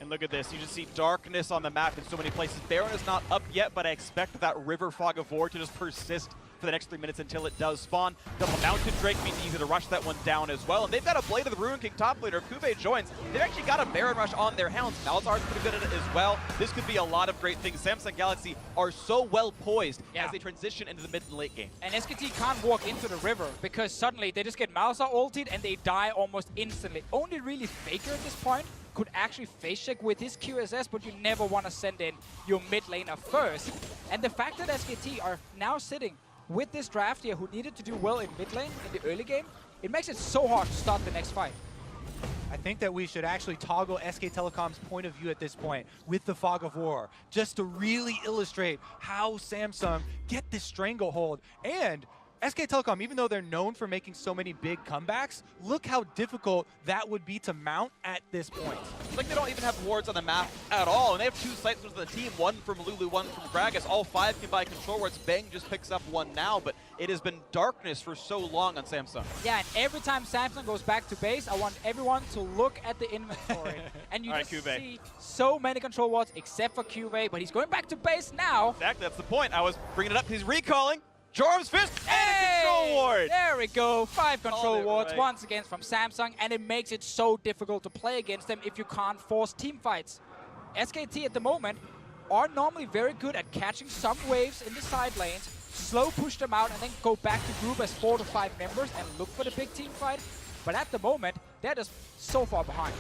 And look at this, you just see darkness on the map in so many places. Baron is not up yet, but I expect that River Fog of War to just persist for the next 3 minutes until it does spawn. Double Mountain Drake means easy to rush that one down as well. And they've got a Blade of the Ruin King top laner. CuVee joins. They've actually got a Baron Rush on their hounds. Malzahar's pretty good at it as well. This could be a lot of great things. Samsung Galaxy are so well poised as they transition into the mid and late game. And SKT can't walk into the river because suddenly they just get Malzahar ulted and they die almost instantly. Only really Faker at this point could actually face check with his QSS, but you never want to send in your mid laner first. And the fact that SKT are now sitting with this draft here, who needed to do well in mid lane in the early game, it makes it so hard to start the next fight. I think that we should actually toggle SK Telecom's point of view at this point with the Fog of War, just to really illustrate how Samsung get this stranglehold. And SK Telecom, even though they're known for making so many big comebacks, look how difficult that would be to mount at this point. It's like they don't even have wards on the map at all, and they have 2 sites for the team, one from Lulu, one from Gragas. All 5 can buy control wards. Bang just picks up one now, but it has been darkness for so long on Samsung. Yeah, and every time Samsung goes back to base, I want everyone to look at the inventory. And you All right, just CuVee. see so many control wards except for CuVee, but he's going back to base now. Exactly, that's the point. I was bringing it up. He's recalling. Jorm's Fist and a control ward. There we go. 5 control it wards right. once again from Samsung, and it makes it so difficult to play against them if you can't force team fights. SKT at the moment are normally very good at catching some waves in the side lanes, slow push them out, and then go back to group as 4 to 5 members and look for the big team fight. But at the moment, they're just so far behind.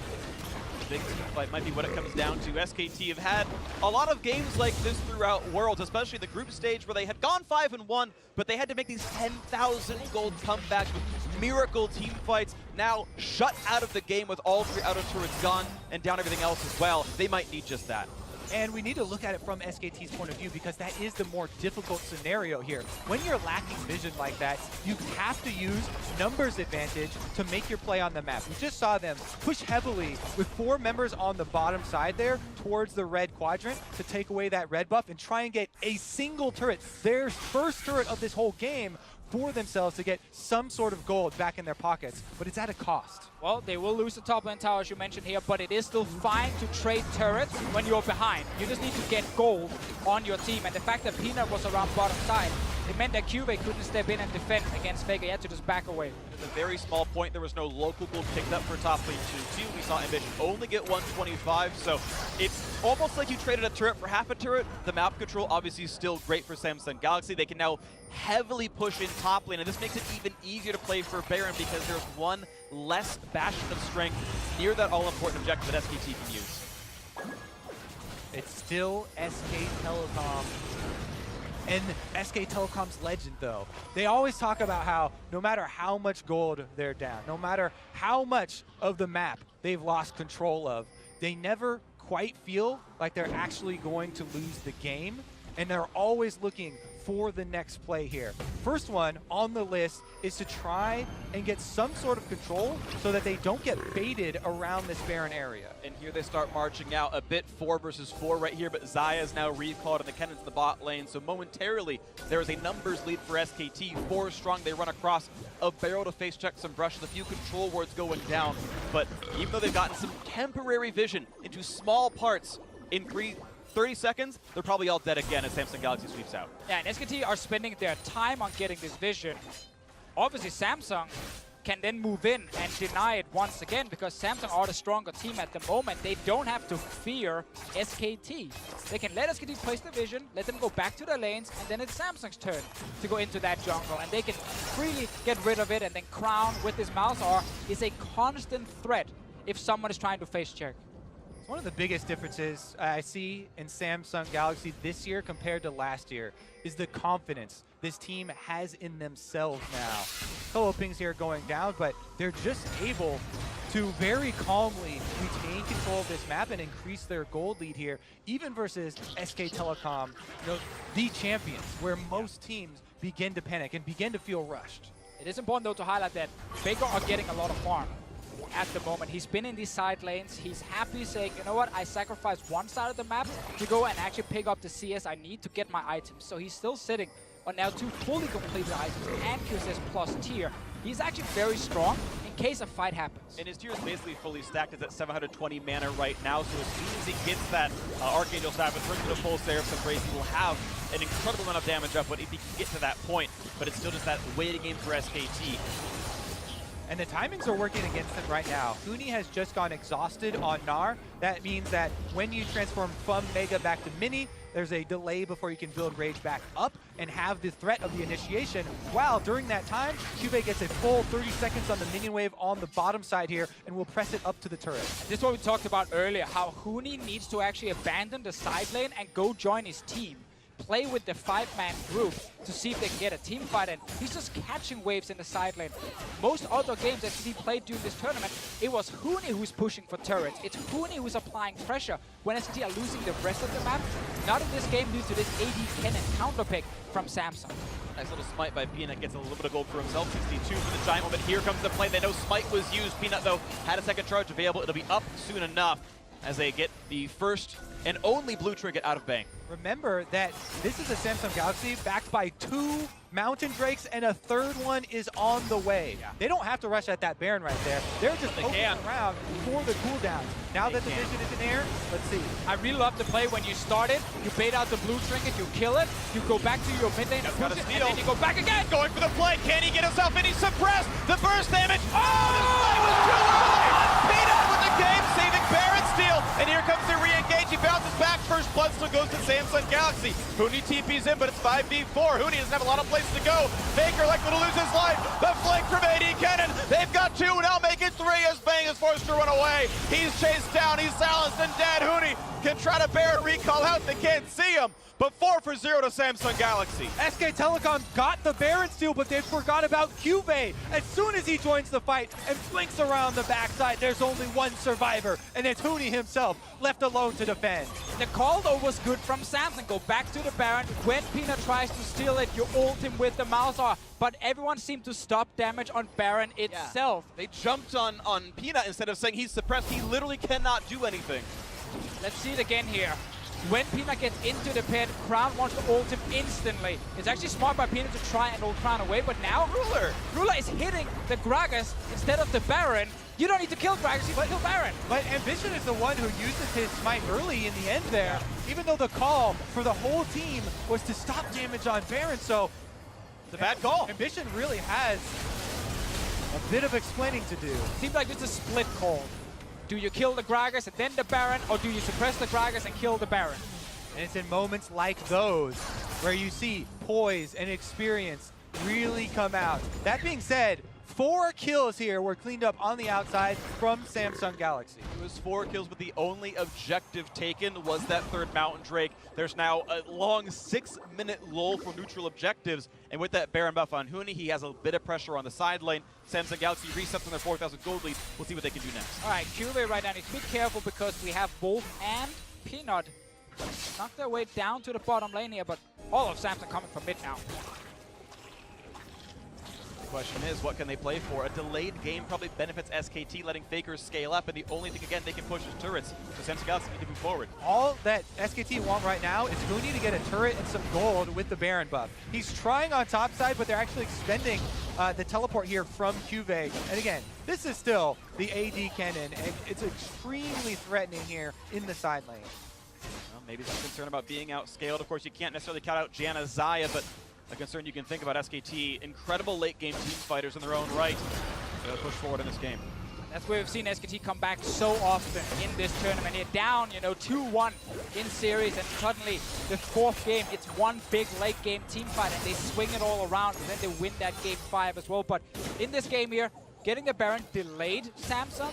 Big team fight might be what it comes down to. SKT have had a lot of games like this throughout Worlds, especially the group stage where they had gone 5-1, but they had to make these 10,000 gold comebacks with miracle team fights. Now shut out of the game with all 3 outer turrets gone and down everything else as well. They might need just that. And we need to look at it from SKT's point of view because that is the more difficult scenario here. When you're lacking vision like that, you have to use numbers advantage to make your play on the map. We just saw them push heavily with 4 members on the bottom side there towards the red quadrant to take away that red buff and try and get a single turret, their first turret of this whole game, for themselves to get some sort of gold back in their pockets, but it's at a cost. Well, they will lose the top lane tower, as you mentioned here, but it is still fine to trade turrets when you're behind. You just need to get gold on your team, and the fact that Peanut was around bottom side, it meant that CuVee couldn't step in and defend against Vega. He had to just back away. At a very small point, there was no local gold picked up for top lane 2-2. We saw Ambition only get 125, so it's almost like you traded a turret for half a turret. The map control obviously is still great for Samsung Galaxy. They can now heavily push in top lane, and this makes it even easier to play for Baron because there's one less bastion of strength near that all-important objective that SKT can use. It's still SK Telecom. And SK Telecom's legend, though. They always talk about how no matter how much gold they're down, no matter how much of the map they've lost control of, they never quite feel like they're actually going to lose the game. And they're always looking for the next play here. First one on the list is to try and get some sort of control so that they don't get baited around this Baron area. And here they start marching out a bit 4 versus 4 right here, but Xayah is now recalled and the Kennen's in the bot lane. So momentarily, there is a numbers lead for SKT. 4 strong, they run across a barrel to face check some brushes, a few control wards going down. But even though they've gotten some temporary vision into small parts in 30 seconds, they're probably all dead again as Samsung Galaxy sweeps out. Yeah, and SKT are spending their time on getting this vision. Obviously, Samsung can then move in and deny it once again because Samsung are the stronger team at the moment. They don't have to fear SKT. They can let SKT place the vision, let them go back to their lanes, and then it's Samsung's turn to go into that jungle. And they can freely get rid of it, and then Crown with this Malzahar is a constant threat if someone is trying to face check. One of the biggest differences I see in Samsung Galaxy this year compared to last year is the confidence this team has in themselves now. A couple of things here going down, but they're just able to very calmly retain control of this map and increase their gold lead here, even versus SK Telecom, the champions, where most teams begin to panic and begin to feel rushed. It is important, though, to highlight that Vega are getting a lot of farm at the moment. He's been in these side lanes. He's happy saying, you know what, I sacrificed one side of the map to go and actually pick up the CS I need to get my items. So he's still sitting on now 2 fully completed items and QSS plus tier. He's actually very strong in case a fight happens. And his tier is basically fully stacked. It's at 720 mana right now, so as soon as he gets that Archangel Staff and turns into full Seraph Embrace, he will have an incredible amount of damage up if he can get to that point, but it's still just that waiting game for SKT. And the timings are working against them right now. Huni has just gone exhausted on Gnar. That means that when you transform from Mega back to Mini, there's a delay before you can build Rage back up and have the threat of the initiation. While during that time, CuVee gets a full 30 seconds on the minion wave on the bottom side here and will press it up to the turret. This is what we talked about earlier, how Huni needs to actually abandon the side lane and go join his team. Play with the 5-man group to see if they can get a team fight, and he's just catching waves in the side lane. Most other games that he played during this tournament, it was Huni who's pushing for turrets. It's Huni who's applying pressure when SKT are losing the rest of the map. Not in this game due to this AD Kennen counter pick from Samsung. Nice little smite by Peanut, gets a little bit of gold for himself. 62 for the Giant moment. Here comes the play. They know smite was used. Peanut, though, had a second charge available. It'll be up soon enough as they get the first and only blue trinket out of Bang. Remember that this is a Samsung Galaxy backed by 2 Mountain Drakes, and a 3rd one is on the way. Yeah. They don't have to rush at that Baron right there. They're just poking around for the cooldown. Now that the vision is in air, let's see. I really love the play when you start it, you bait out the blue trinket, you kill it, you go back to your mid lane, got push a it, steal. and then you go back again. Going for the play. Can he get himself in? He's suppressed. The burst damage. Oh, the play was too early. Peanut with the game, saving Baron steal. And here comes the re-engage. He bounces back. First blood still goes to Samsung Galaxy. Huni TP's in, but it's 5v4. Huni doesn't have a lot of place to go. Faker likely to lose his life. The flank from AD Kennen. They've got 2, now make it 3 as Bang is forced to run away. He's chased down. He's silenced and dead. Huni can try to Baron recall out. They can't see him. But 4-0 to Samsung Galaxy. SK Telecom got the Baron steal, but they forgot about CuVee. As soon as he joins the fight and flinks around the backside, there's only one survivor, and it's Huni himself, left alone to defend. The call though was good from Samsung. Go back to the Baron. When Peanut tries to steal it, you ult him with the Malzahar. But everyone seemed to stop damage on Baron itself. They jumped on Peanut instead of saying he's suppressed. He literally cannot do anything. Let's see it again here. When Peanut gets into the pit, Crown wants to ult him instantly. It's actually smart by Peanut to try and ult Crown away, but now Ruler is hitting the Gragas instead of the Baron. You don't need to kill Gragas, you can kill Baron. But Ambition is the one who uses his smite early in the end there, even though the call for the whole team was to stop damage on Baron, so it's a bad call. Ambition really has a bit of explaining to do. Seems like it's a split call. Do you kill the Gragas and then the Baron, or do you suppress the Gragas and kill the Baron? And it's in moments like those where you see poise and experience really come out. That being said, 4 kills here were cleaned up on the outside from Samsung Galaxy. It was 4 kills, but the only objective taken was that 3rd Mountain Drake. There's now a long 6-minute lull for neutral objectives, and with that Baron buff on Huni, he has a bit of pressure on the side lane. Samsung Galaxy resets on their 4,000 gold lead. We'll see what they can do next. All right, CuVee right now needs to be careful because we have Wolf and Peanut knock their way down to the bottom lane here, but all of Samsung coming from mid now. The question is, what can they play for? A delayed game probably benefits SKT, letting Fakers scale up, and the only thing, again, they can push is turrets. So Samsung Galaxy need to move forward. All that SKT want right now is Huni to get a turret and some gold with the Baron buff. He's trying on top side, but they're actually expending the teleport here from CuVee. And again, this is still the AD Kennen, and it's extremely threatening here in the side lane. Well, maybe some concern about being outscaled. Of course, you can't necessarily count out Janna, Xayah, but a concern you can think about SKT, incredible late game team fighters in their own right. They'll push forward in this game. That's where we've seen SKT come back so often in this tournament. They're down, 2-1 in series, and suddenly the 4th game, it's one big late game team fight, and they swing it all around, and then they win that game 5 as well. But in this game here, getting the Baron delayed Samsung,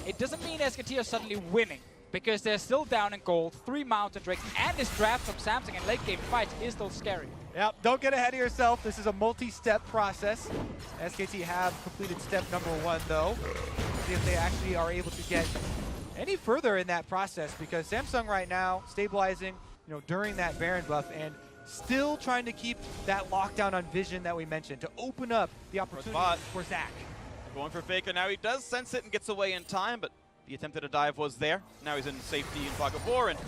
it doesn't mean SKT are suddenly winning, because they're still down in gold, 3 Mountain Drakes, and this draft from Samsung in late game fights is still scary. Yep, don't get ahead of yourself. This is a multi-step process. SKT have completed step number 1, though. See if they actually are able to get any further in that process, because Samsung right now stabilizing, during that Baron buff and still trying to keep that lockdown on vision that we mentioned to open up the opportunity for Zach. Going for Faker now. He does sense it and gets away in time, but the attempt at a dive was there. Now he's in safety in pocket 4, and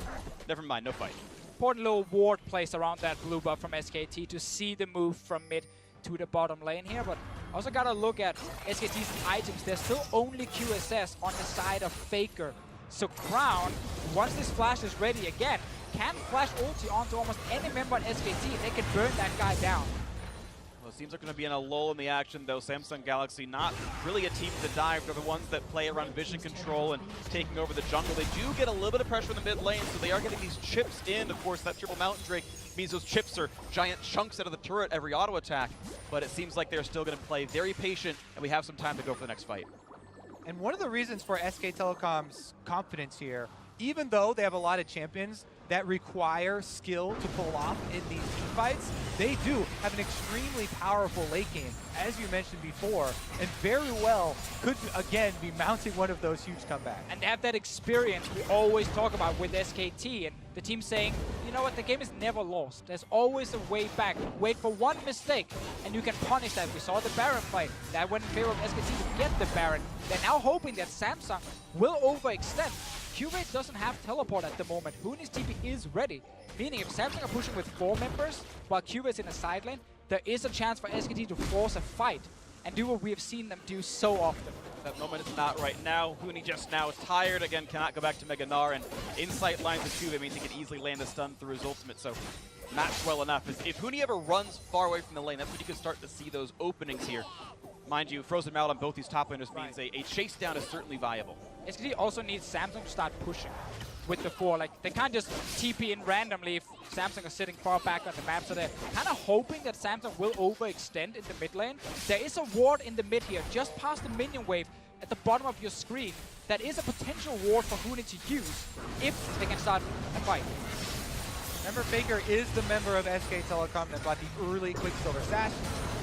never mind, no fight. Important little ward placed around that blue buff from SKT to see the move from mid to the bottom lane here, but also gotta look at SKT's items. There's still only QSS on the side of Faker. So Crown, once this flash is ready again, can flash ulti onto almost any member on SKT. They can burn that guy down. Well, it seems like going to be in a lull in the action, though. Samsung Galaxy not really a team to dive. They're the ones that play around vision control and taking over the jungle. They do get a little bit of pressure in the mid lane, so they are getting these chips in. Of course, that triple Mountain Drake means those chips are giant chunks out of the turret every auto attack, but it seems like they're still going to play very patient, and we have some time to go for the next fight. And one of the reasons for SK Telecom's confidence here even though they have a lot of champions that require skill to pull off in these team fights, they do have an extremely powerful late game, as you mentioned before, and very well could, again, be mounting one of those huge comebacks. And they have that experience we always talk about with SKT, and the team saying, you know what, the game is never lost. There's always a way back. Wait for one mistake, and you can punish that. We saw the Baron fight. That went in favor of SKT to get the Baron. They're now hoping that Samsung will overextend. CuVee doesn't have teleport at the moment. Huni's TP is ready, meaning if Samsung are pushing with 4 members while CuVee is in a side lane, there is a chance for SKT to force a fight and do what we have seen them do so often. That moment is not right now. Huni just now is tired again, cannot go back to Gnar, and insight lines with CuVee means he can easily land the stun through his ultimate, so matched well enough. If Huni ever runs far away from the lane, that's when you can start to see those openings here. Mind you, Frozen Mallet on both these top laners means a chase down is certainly viable. SKT also needs Samsung to start pushing with the 4. Like, they can't just TP in randomly if Samsung are sitting far back on the map, so they're kind of hoping that Samsung will overextend in the mid lane. There is a ward in the mid here, just past the minion wave at the bottom of your screen. That is a potential ward for Huni to use if they can start a fight. Remember, Faker is the member of SK Telecom that got the early Quicksilver Sash,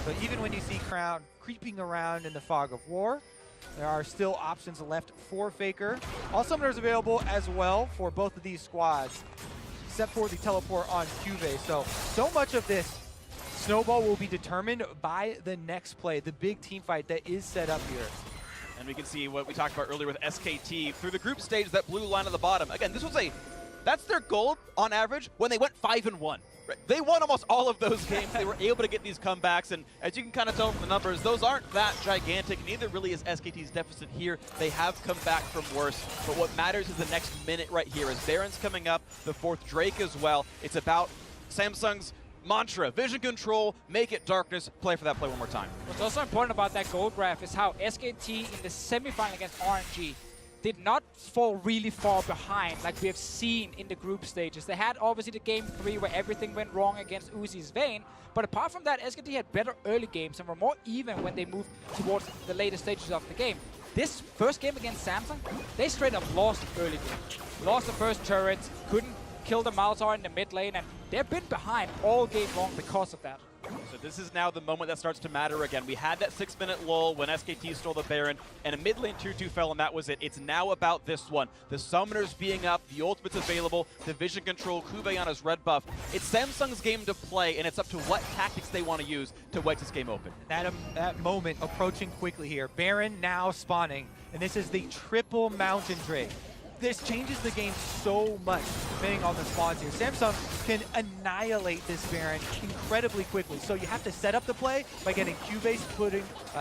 so even when you see Crown creeping around in the fog of war, there are still options left for Faker. All summoners available as well for both of these squads, except for the teleport on CuVee. So much of this snowball will be determined by the next play, the big team fight that is set up here. And we can see what we talked about earlier with SKT. Through the group stage, that blue line at the bottom. Again, this was that's their goal on average when they went 5-1. Right. They won almost all of those games. They were able to get these comebacks, and as you can kind of tell from the numbers, those aren't that gigantic. Neither really is SKT's deficit here. They have come back from worse, but what matters is the next minute right here. As Baron's coming up, the 4th Drake as well. It's about Samsung's mantra, vision control, make it darkness, play for that play one more time. What's also important about that goal graph is how SKT in the semifinal against RNG did not fall really far behind like we have seen in the group stages. They had obviously the game 3 where everything went wrong against Uzi's Vayne, but apart from that, SKT had better early games and were more even when they moved towards the later stages of the game. This first game against Samsung, they straight up lost early game. Lost the first turrets, couldn't kill the Malzahar in the mid lane, and they've been behind all game long because of that. So this is now the moment that starts to matter again. We had that 6-minute lull when SKT stole the Baron, and a mid lane 2-2 fell, and that was it. It's now about this one. The summoners being up, the ultimates available, the vision control, CuVee on his red buff. It's Samsung's game to play, and it's up to what tactics they want to use to wedge this game open. That moment approaching quickly here. Baron now spawning, and this is the triple Mountain Drake. This changes the game so much depending on the spawns here. Samsung can annihilate this Baron incredibly quickly. So you have to set up the play by getting CuVee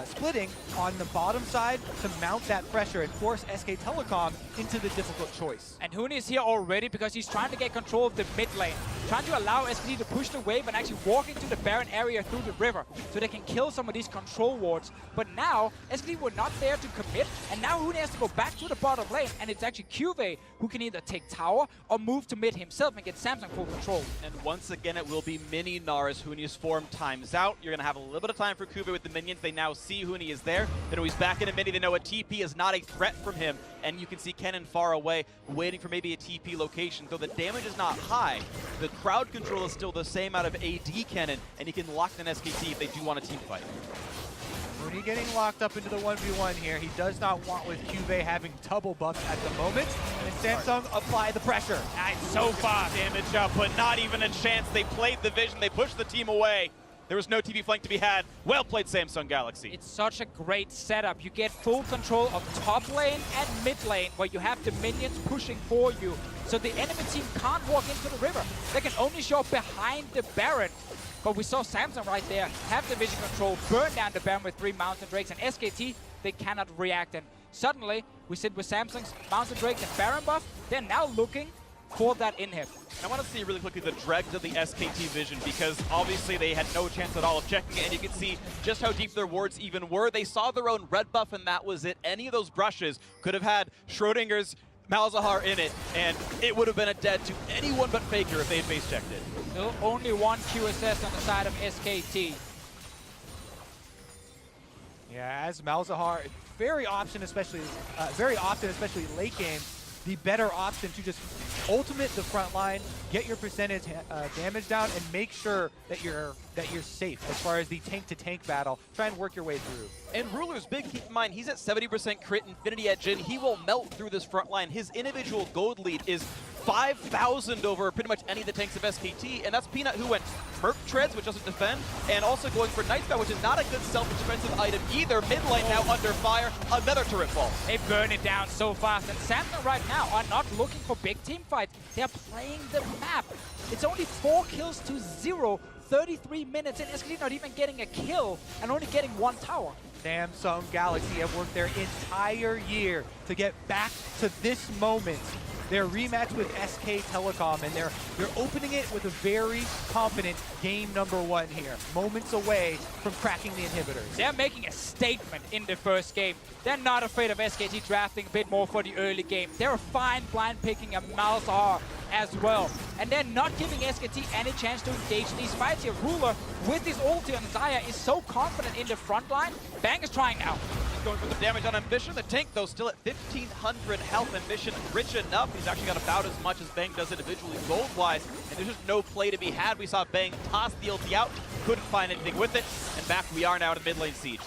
splitting on the bottom side to mount that pressure and force SK Telecom into the difficult choice. And Huni is here already because he's trying to get control of the mid lane, trying to allow SKT to push the wave and actually walk into the Baron area through the river so they can kill some of these control wards. But now, SKT were not there to commit, and now Huni has to go back to the bottom lane, and it's actually CuVee who can either take tower or move to mid himself and get Samsung full control. And once again, it will be mini Gnar as Huni's form times out. You're going to have a little bit of time for CuVee with the minions. They now see Huni is there. They know he's back in a mini. They know a TP is not a threat from him. And you can see Kennen far away, waiting for maybe a TP location. Though the damage is not high, the crowd control is still the same out of AD Kennen, and he can lock in SKT if they do want a team fight. Huni getting locked up into the 1v1 here. He does not want with CuVee having double buffs at the moment. And Samsung apply the pressure. Nice, so far damage up, but not even a chance. They played the vision. They pushed the team away. There was no TP flank to be had. Well played, Samsung Galaxy. It's such a great setup. You get full control of top lane and mid lane where you have the minions pushing for you. So the enemy team can't walk into the river. They can only show up behind the Baron. But we saw Samsung right there have the vision control, burn down the Baron with 3 Mountain Drakes, and SKT, they cannot react. And suddenly, we sit with Samsung's Mountain Drake and Baron buff. They're now looking for that inhib. I want to see really quickly the dregs of the SKT vision, because obviously they had no chance at all of checking it, and you can see just how deep their wards even were. They saw their own red buff, and that was it. Any of those brushes could have had Schrodinger's Malzahar in it, and it would have been a dead to anyone but Faker if they had base checked it. Still only 1 QSS on the side of SKT. Yeah, as Malzahar, very often, especially late game, the better option to just ultimate the front line, get your percentage damage down, and make sure that you're safe as far as the tank-to-tank battle. Try and work your way through. And Ruler's big, keep in mind, he's at 70% crit Infinity Edge in. He will melt through this front line. His individual gold lead is 5,000 over pretty much any of the tanks of SKT, and that's Peanut, who went Merc Treads, which doesn't defend, and also going for Night Sky, which is not a good self-defensive item either. Mid lane now under fire, another turret fall. They burn it down so fast, and Samsung right now are not looking for big team fights. They're playing the map. It's only 4 kills to 0, 33 minutes, and SKT not even getting a kill, and only getting 1 tower. Samsung Galaxy have worked their entire year to get back to this moment. Their rematch with SK Telecom, and they're opening it with a very confident game number 1 here. Moments away from cracking the inhibitors. They're making a statement in the first game. They're not afraid of SKT drafting a bit more for the early game. They're fine blind picking a Malzahar as well. And they're not giving SKT any chance to engage these fights here. Ruler, with his ulti on Xayah, is so confident in the front line. Bang is trying now. Going for the damage on Ambition. The tank, though, still at 1,500 health. Ambition rich enough. He's actually got about as much as Bang does individually gold-wise, and there's just no play to be had. We saw Bang toss the ulti out, couldn't find anything with it, and back we are now in mid lane siege.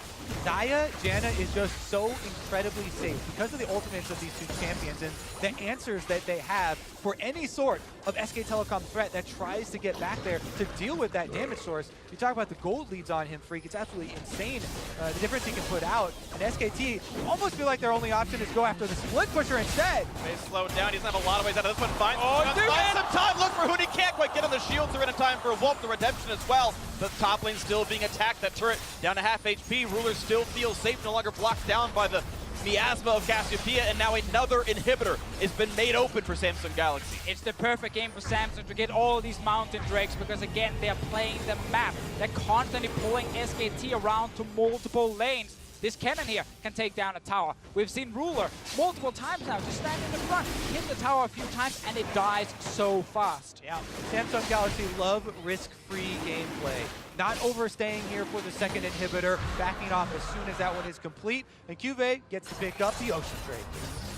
Xayah, Janna is just so incredibly safe because of the ultimates of these two champions and the answers that they have for any sort of SK Telecom threat that tries to get back there to deal with that damage source. You talk about the gold leads on him, Freak. It's absolutely insane the difference he can put out. And SKT almost feel like their only option is go after the split pusher instead. They slowed down. He doesn't have a lot of ways out of this one. Finds dude, some time. Look for Huni. Can't quite get on the shields. They're in time for Wolf, the redemption as well. The top lane still being attacked. That turret down to half HP. Ruler still feels safe, no longer blocked down by the miasma of Cassiopeia, and now another inhibitor has been made open for Samsung Galaxy. It's the perfect game for Samsung to get all these mountain drakes because, again, they're playing the map. They're constantly pulling SKT around to multiple lanes. This Kennen here can take down a tower. We've seen Ruler multiple times now just stand in the front, hit the tower a few times, and it dies so fast. Yeah, Samsung Galaxy love risk-free gameplay. Not overstaying here for the second inhibitor, backing off as soon as that one is complete, and CuVee gets to pick up the Ocean Drake.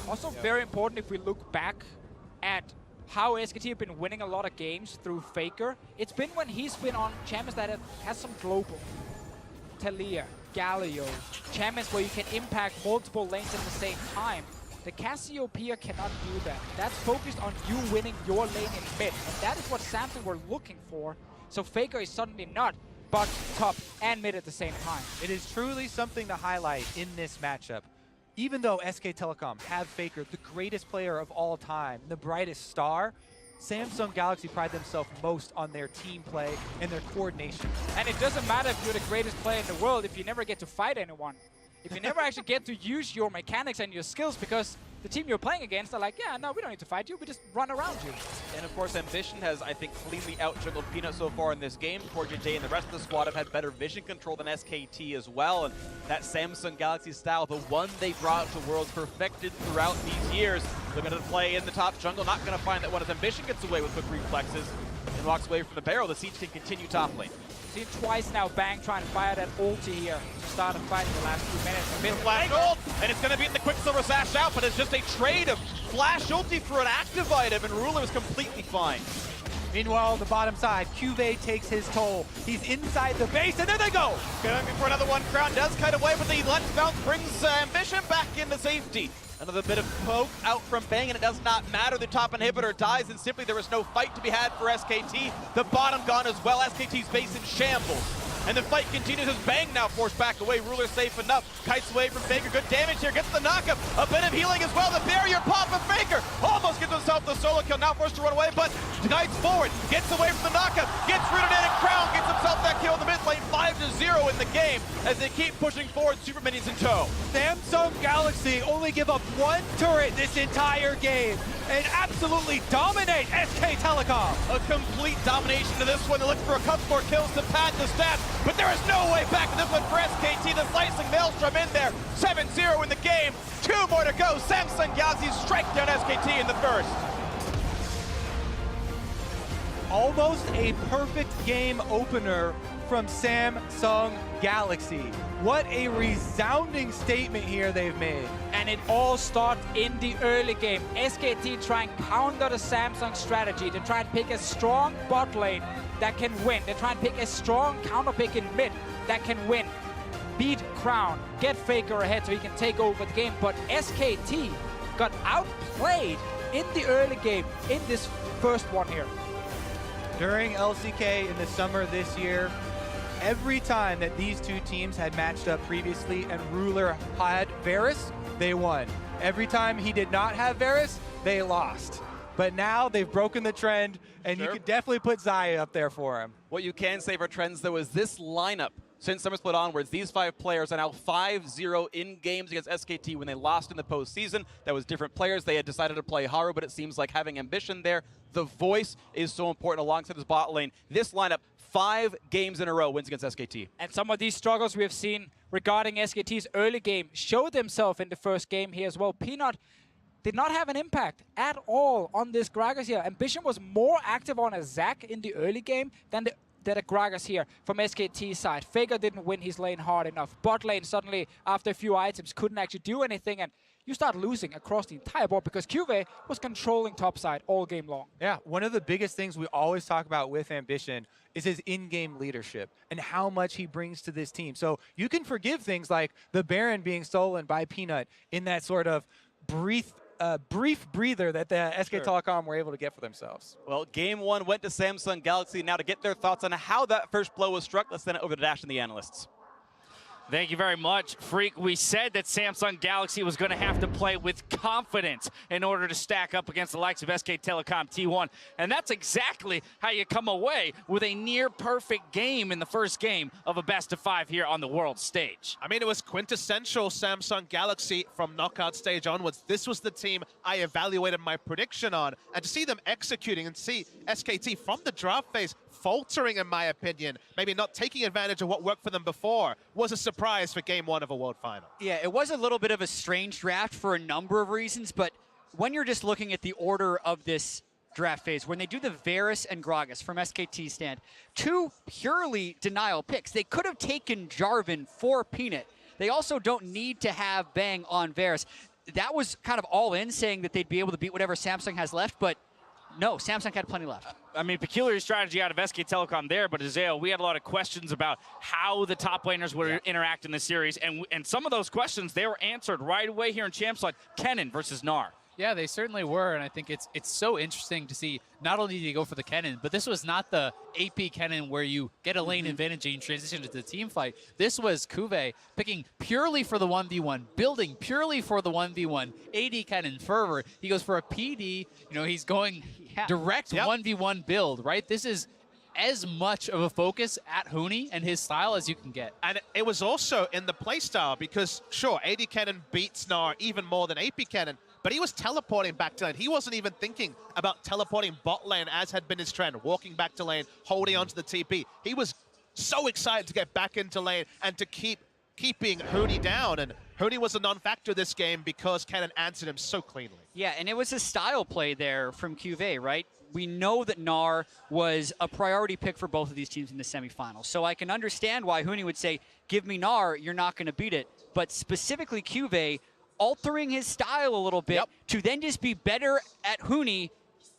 Also very important if we look back at how SKT have been winning a lot of games through Faker. It's been when he's been on champions that has some global. Talia, Galio, champions where you can impact multiple lanes at the same time. The Cassiopeia cannot do that. That's focused on you winning your lane in mid, and that is what Samsung were looking for. So Faker is suddenly not bot, top, and mid at the same time. It is truly something to highlight in this matchup. Even though SK Telecom have Faker, the greatest player of all time, the brightest star, Samsung Galaxy pride themselves most on their team play and their coordination. And it doesn't matter if you're the greatest player in the world if you never get to fight anyone. If you never actually get to use your mechanics and your skills, because the team you're playing against are like, yeah, no, we don't need to fight you, we just run around you. And of course, Ambition has, I think, cleanly out-juggled Peanut so far in this game. CoreJJ and the rest of the squad have had better vision control than SKT as well, and that Samsung Galaxy style, the one they brought to Worlds, perfected throughout these years. They're going to play in the top jungle, not going to find that one as Ambition gets away with quick reflexes and walks away from the barrel. The siege can continue top lane. Seen twice now Bang trying to fire that ulti here to start a fight in the last few minutes. Mid flash ult, and it's going to beat the Quicksilver Sash out, but it's just a trade of flash ulti for an active item, and Ruler is completely fine. Meanwhile, the bottom side, CuVee takes his toll. He's inside the base, and there they go! Going for another one. Crown does kite away, but the left bounce brings Ambition back into safety. Another bit of poke out from Bang, and it does not matter. The top inhibitor dies, and simply there is no fight to be had for SKT. The bottom gone as well. SKT's base in shambles. And the fight continues as Bang now forced back away. Ruler safe enough. Kites away from Faker. Good damage here. Gets the knockup. A bit of healing as well. The barrier pop of Faker. Almost gets himself the solo kill. Now forced to run away, but kites forward. Gets away from the knockup. Gets rooted in, and Crown gets himself that kill in the mid lane. 5-0 in the game as they keep pushing forward. Super Minions in tow. Samsung Galaxy only give up one turret this entire game and absolutely dominate SK Telecom. A complete domination to this one. They look for a couple more kills to pad the stats, but there is no way back in this one for SKT. The slicing maelstrom in there. 7-0 in the game. 2 more to go. Samsung Galaxy strike down SKT in the first. Almost a perfect game opener from Samsung Galaxy. What a resounding statement here they've made. And it all starts in the early game. SKT try and counter the Samsung strategy. They try and pick a strong bot lane that can win. They try and pick a strong counter pick in mid that can win. Beat Crown, get Faker ahead so he can take over the game. But SKT got outplayed in the early game in this first one here. During LCK in the summer this year, every time that these two teams had matched up previously and Ruler had Varus, they won. Every time he did not have Varus, they lost. But now they've broken the trend, and you could definitely put Xayah up there for him. What you can say for trends, though, is this lineup, since Summer Split onwards, these 5 players are now 5-0 in games against SKT when they lost in the postseason. That was different players. They had decided to play Haru, but it seems like having ambition there. The voice is so important alongside his bot lane. This lineup, 5 games in a row, wins against SKT. And some of these struggles we have seen regarding SKT's early game showed themselves in the first game here as well. Peanut did not have an impact at all on this Gragas here. Ambition was more active on a Zac in the early game than the Gragas here from SKT's side. Faker didn't win his lane hard enough. Bot lane suddenly, after a few items, couldn't actually do anything, and you start losing across the entire board because CuVee was controlling topside all game long. Yeah, one of the biggest things we always talk about with Ambition is his in-game leadership and how much he brings to this team. So you can forgive things like the Baron being stolen by Peanut in that sort of brief breather that the SK Telecom were able to get for themselves. Well, game 1 went to Samsung Galaxy. Now to get their thoughts on how that first blow was struck, let's send it over to Dash and the analysts. Thank you very much, Freak. We said that Samsung Galaxy was going to have to play with confidence in order to stack up against the likes of SK Telecom T1. And that's exactly how you come away with a near-perfect game in the first game of a best-of-5 here on the world stage. I mean, it was quintessential Samsung Galaxy from knockout stage onwards. This was the team I evaluated my prediction on. And to see them executing and see SKT from the draft phase faltering, in my opinion, maybe not taking advantage of what worked for them before, was a surprise for game 1 of a World Final. Yeah, it was a little bit of a strange draft for a number of reasons, but when you're just looking at the order of this draft phase, when they do the Varus and Gragas from SKT stand, 2 purely denial picks. They could have taken Jarvan for Peanut. They also don't need to have Bang on Varus. That was kind of all in, saying that they'd be able to beat whatever Samsung has left, but no, Samsung had plenty left. I mean, peculiar strategy out of SK Telecom there, but Xayah, we had a lot of questions about how the top laners would interact in the series, and some of those questions, they were answered right away here in Champs, like Kennen versus Gnar. Yeah, they certainly were, and I think it's so interesting to see not only did he go for the Kennen, but this was not the AP Kennen where you get a lane advantage and you transition to the team fight. This was CuVee picking purely for the 1v1, building purely for the 1v1, AD Kennen Fervor. He goes for a PD, you know, he's going direct 1v1 build, right? This is as much of a focus at Huni and his style as you can get. And it was also in the playstyle because, sure, AD Kennen beats Gnar even more than AP Kennen, but he was teleporting back to lane. He wasn't even thinking about teleporting bot lane as had been his trend, walking back to lane, holding onto the TP. He was so excited to get back into lane and to keeping Huni down. And Huni was a non-factor this game because Kennen answered him so cleanly. Yeah, and it was a style play there from CuVee, right? We know that Gnar was a priority pick for both of these teams in the semifinals. So I can understand why Huni would say, give me Gnar, you're not going to beat it. But specifically CuVee altering his style a little bit to then just be better at Huni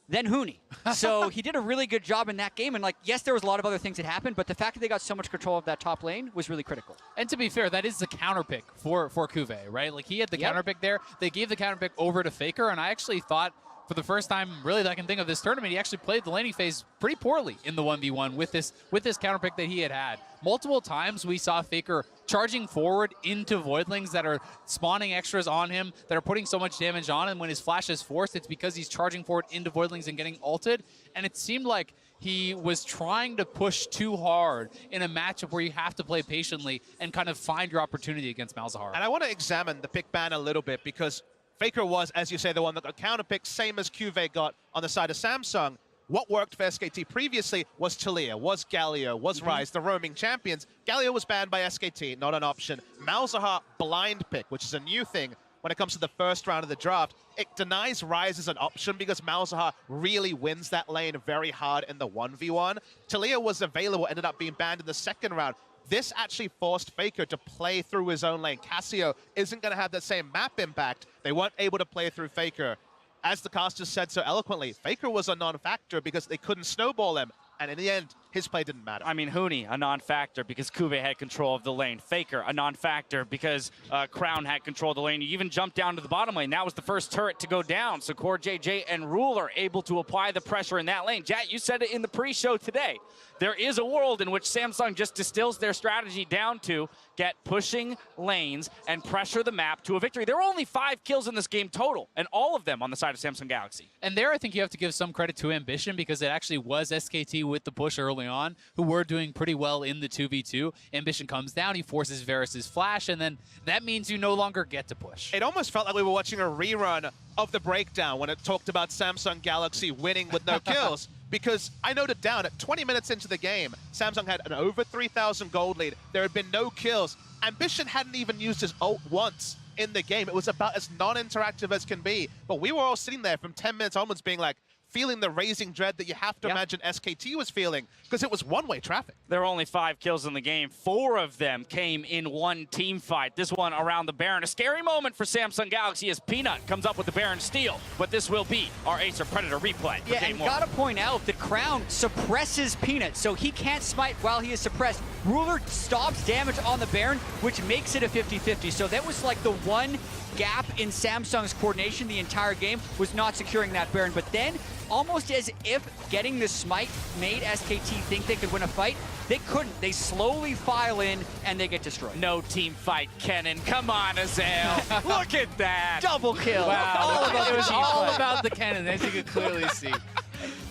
than Huni. So he did a really good job in that game. And, like, yes, there was a lot of other things that happened, but the fact that they got so much control of that top lane was really critical. And to be fair, that is the counter pick for CuVee, right? Like, he had the counter pick there. They gave the counter pick over to Faker, and I actually thought for the first time really that I can think of this tournament, he actually played the laning phase pretty poorly in the 1v1 with this counter pick that he had. Multiple times we saw Faker charging forward into Voidlings that are spawning extras on him, that are putting so much damage on him. When his flash is forced, it's because he's charging forward into Voidlings and getting ulted. And it seemed like he was trying to push too hard in a matchup where you have to play patiently and kind of find your opportunity against Malzahar. And I want to examine the pick ban a little bit because Faker was, as you say, the one that got counterpicked, same as CuVee got on the side of Samsung. What worked for SKT previously was Talia, was Galio, was Ryze, the roaming champions. Galio was banned by SKT, not an option. Malzahar blind pick, which is a new thing. when it comes to the first round of the draft, it denies Ryze as an option because Malzahar really wins that lane very hard in the 1v1. Talia was available, ended up being banned in the second round. This actually forced Faker to play through his own lane. Cassio isn't going to have that same map impact. They weren't able to play through Faker. As the casters said so eloquently, Faker was a non-factor because they couldn't snowball him. And in the end, his play didn't matter. I mean, Huni, a non-factor because CuVee had control of the lane. Faker, a non-factor because Crown had control of the lane. You even jumped down to the bottom lane. That was the first turret to go down. So CoreJJ and Rule are able to apply the pressure in that lane. Jack, you said it in the pre-show today. There is a world in which Samsung just distills their strategy down to get pushing lanes and pressure the map to a victory. There were only 5 kills in this game total, and all of them on the side of Samsung Galaxy. And there, I think you have to give some credit to Ambition because it actually was SKT with the push early on, who were doing pretty well in the 2v2. Ambition comes down, he forces Varus's flash, and then that means you no longer get to push. It almost felt like we were watching a rerun of the breakdown when it talked about Samsung Galaxy winning with no kills. Because I noted down at 20 minutes into the game, Samsung had an over 3,000 gold lead. There had been no kills. Ambition hadn't even used his ult once in the game. It was about as non-interactive as can be. But we were all sitting there from 10 minutes onwards being like, feeling the raising dread that you have to imagine SKT was feeling because it was one-way traffic. There were only 5 kills in the game. 4 of them came in one team fight. This one around the Baron. A scary moment for Samsung Galaxy as Peanut comes up with the Baron steal. But this will be our Acer Predator replay for Yeah, game and 1. gotta point out that Crown suppresses Peanut, so he can't smite while he is suppressed. Ruler stops damage on the Baron, which makes it a 50-50. So that was like the one gap in Samsung's coordination the entire game was not securing that Baron. But then, almost as if getting the smite made SKT think they could win a fight, they couldn't. They slowly file in and they get destroyed. No team fight, Kennen. Come on, Azael. Look at that. Double kill. Wow. All about it was the all team about the Kennen, as you could clearly see.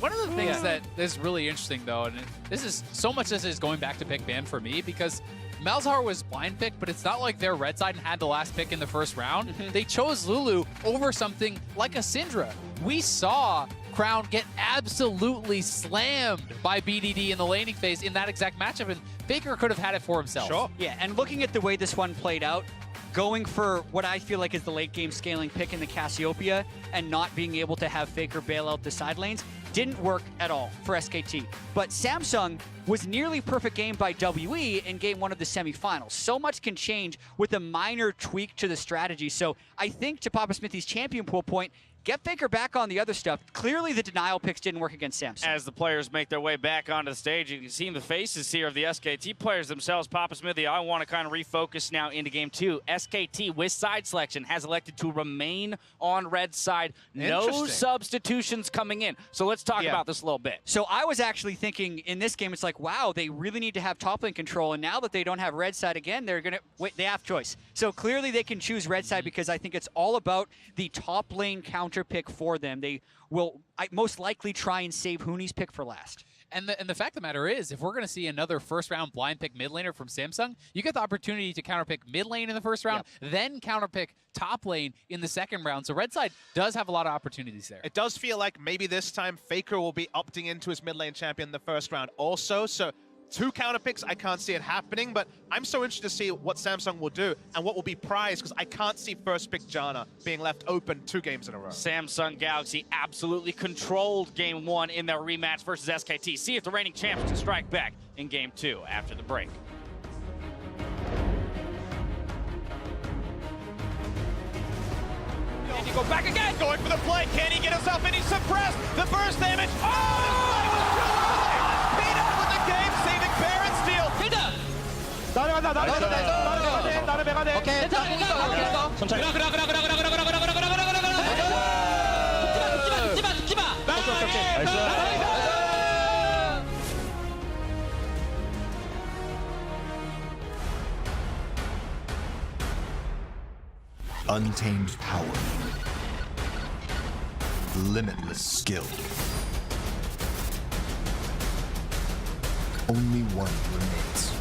One of the things that is really interesting, though, and this is so much this is going back to pick ban for me, because Malzahar was blind picked, but it's not like their red side had the last pick in the first round. They chose Lulu over something like a Syndra. We saw Crown get absolutely slammed by BDD in the laning phase in that exact matchup, and Faker could have had it for himself. Sure. Yeah, and looking at the way this one played out, going for what I feel like is the late game scaling pick in the Cassiopeia and not being able to have Faker bail out the side lanes didn't work at all for SKT. But Samsung was nearly perfect game by WE in game 1 of the semifinals. So much can change with a minor tweak to the strategy. So I think to Papa Smithy's champion pool point, get Faker back on the other stuff. Clearly the denial picks didn't work against Samsung. As the players make their way back onto the stage, you can see the faces here of the SKT players themselves. Papa Smithy, I want to kind of refocus now into game 2. SKT, with side selection, has elected to remain on red side. No substitutions coming in. So let's talk about this a little bit. So I was actually thinking in this game, it's like, wow, they really need to have top lane control. And now that they don't have red side again, they're going to wait. They have choice. So clearly they can choose red side because I think it's all about the top lane counter pick for them. They will most likely try and save Huni's pick for last. And the fact of the matter is, if we're going to see another first-round blind pick mid laner from Samsung, you get the opportunity to counterpick mid lane in the first round, then counterpick top lane in the second round. So red side does have a lot of opportunities there. It does feel like maybe this time Faker will be opting into his mid lane champion in the first round also. So 2 counter picks, I can't see it happening, but I'm so interested to see what Samsung will do and what will be prized because I can't see first pick Janna being left open 2 games in a row. Samsung Galaxy absolutely controlled game 1 in their rematch versus SKT. See if the reigning champs can strike back in game 2 after the break. And you go back again, going for the play. Can he get himself in? He's suppressed. The first damage. Oh! Peanut with the game, saving Baron steal. Peanut! Untamed power. Limitless skill. Only one remains.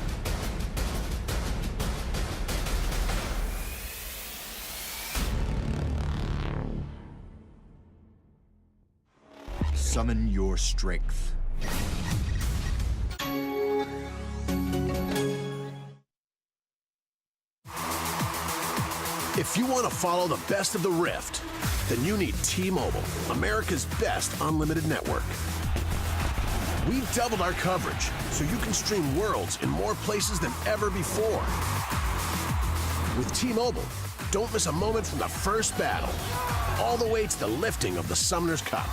Summon your strength. If If you want to follow the best of the Rift, then you need T-Mobile, America's best unlimited network. We've doubled our coverage, so you can stream Worlds in more places than ever before. With T-Mobile, don't miss a moment from the first battle, all the way to the lifting of the Summoner's Cup.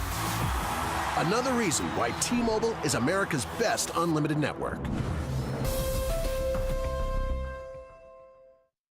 Another reason why T-Mobile is America's best unlimited network.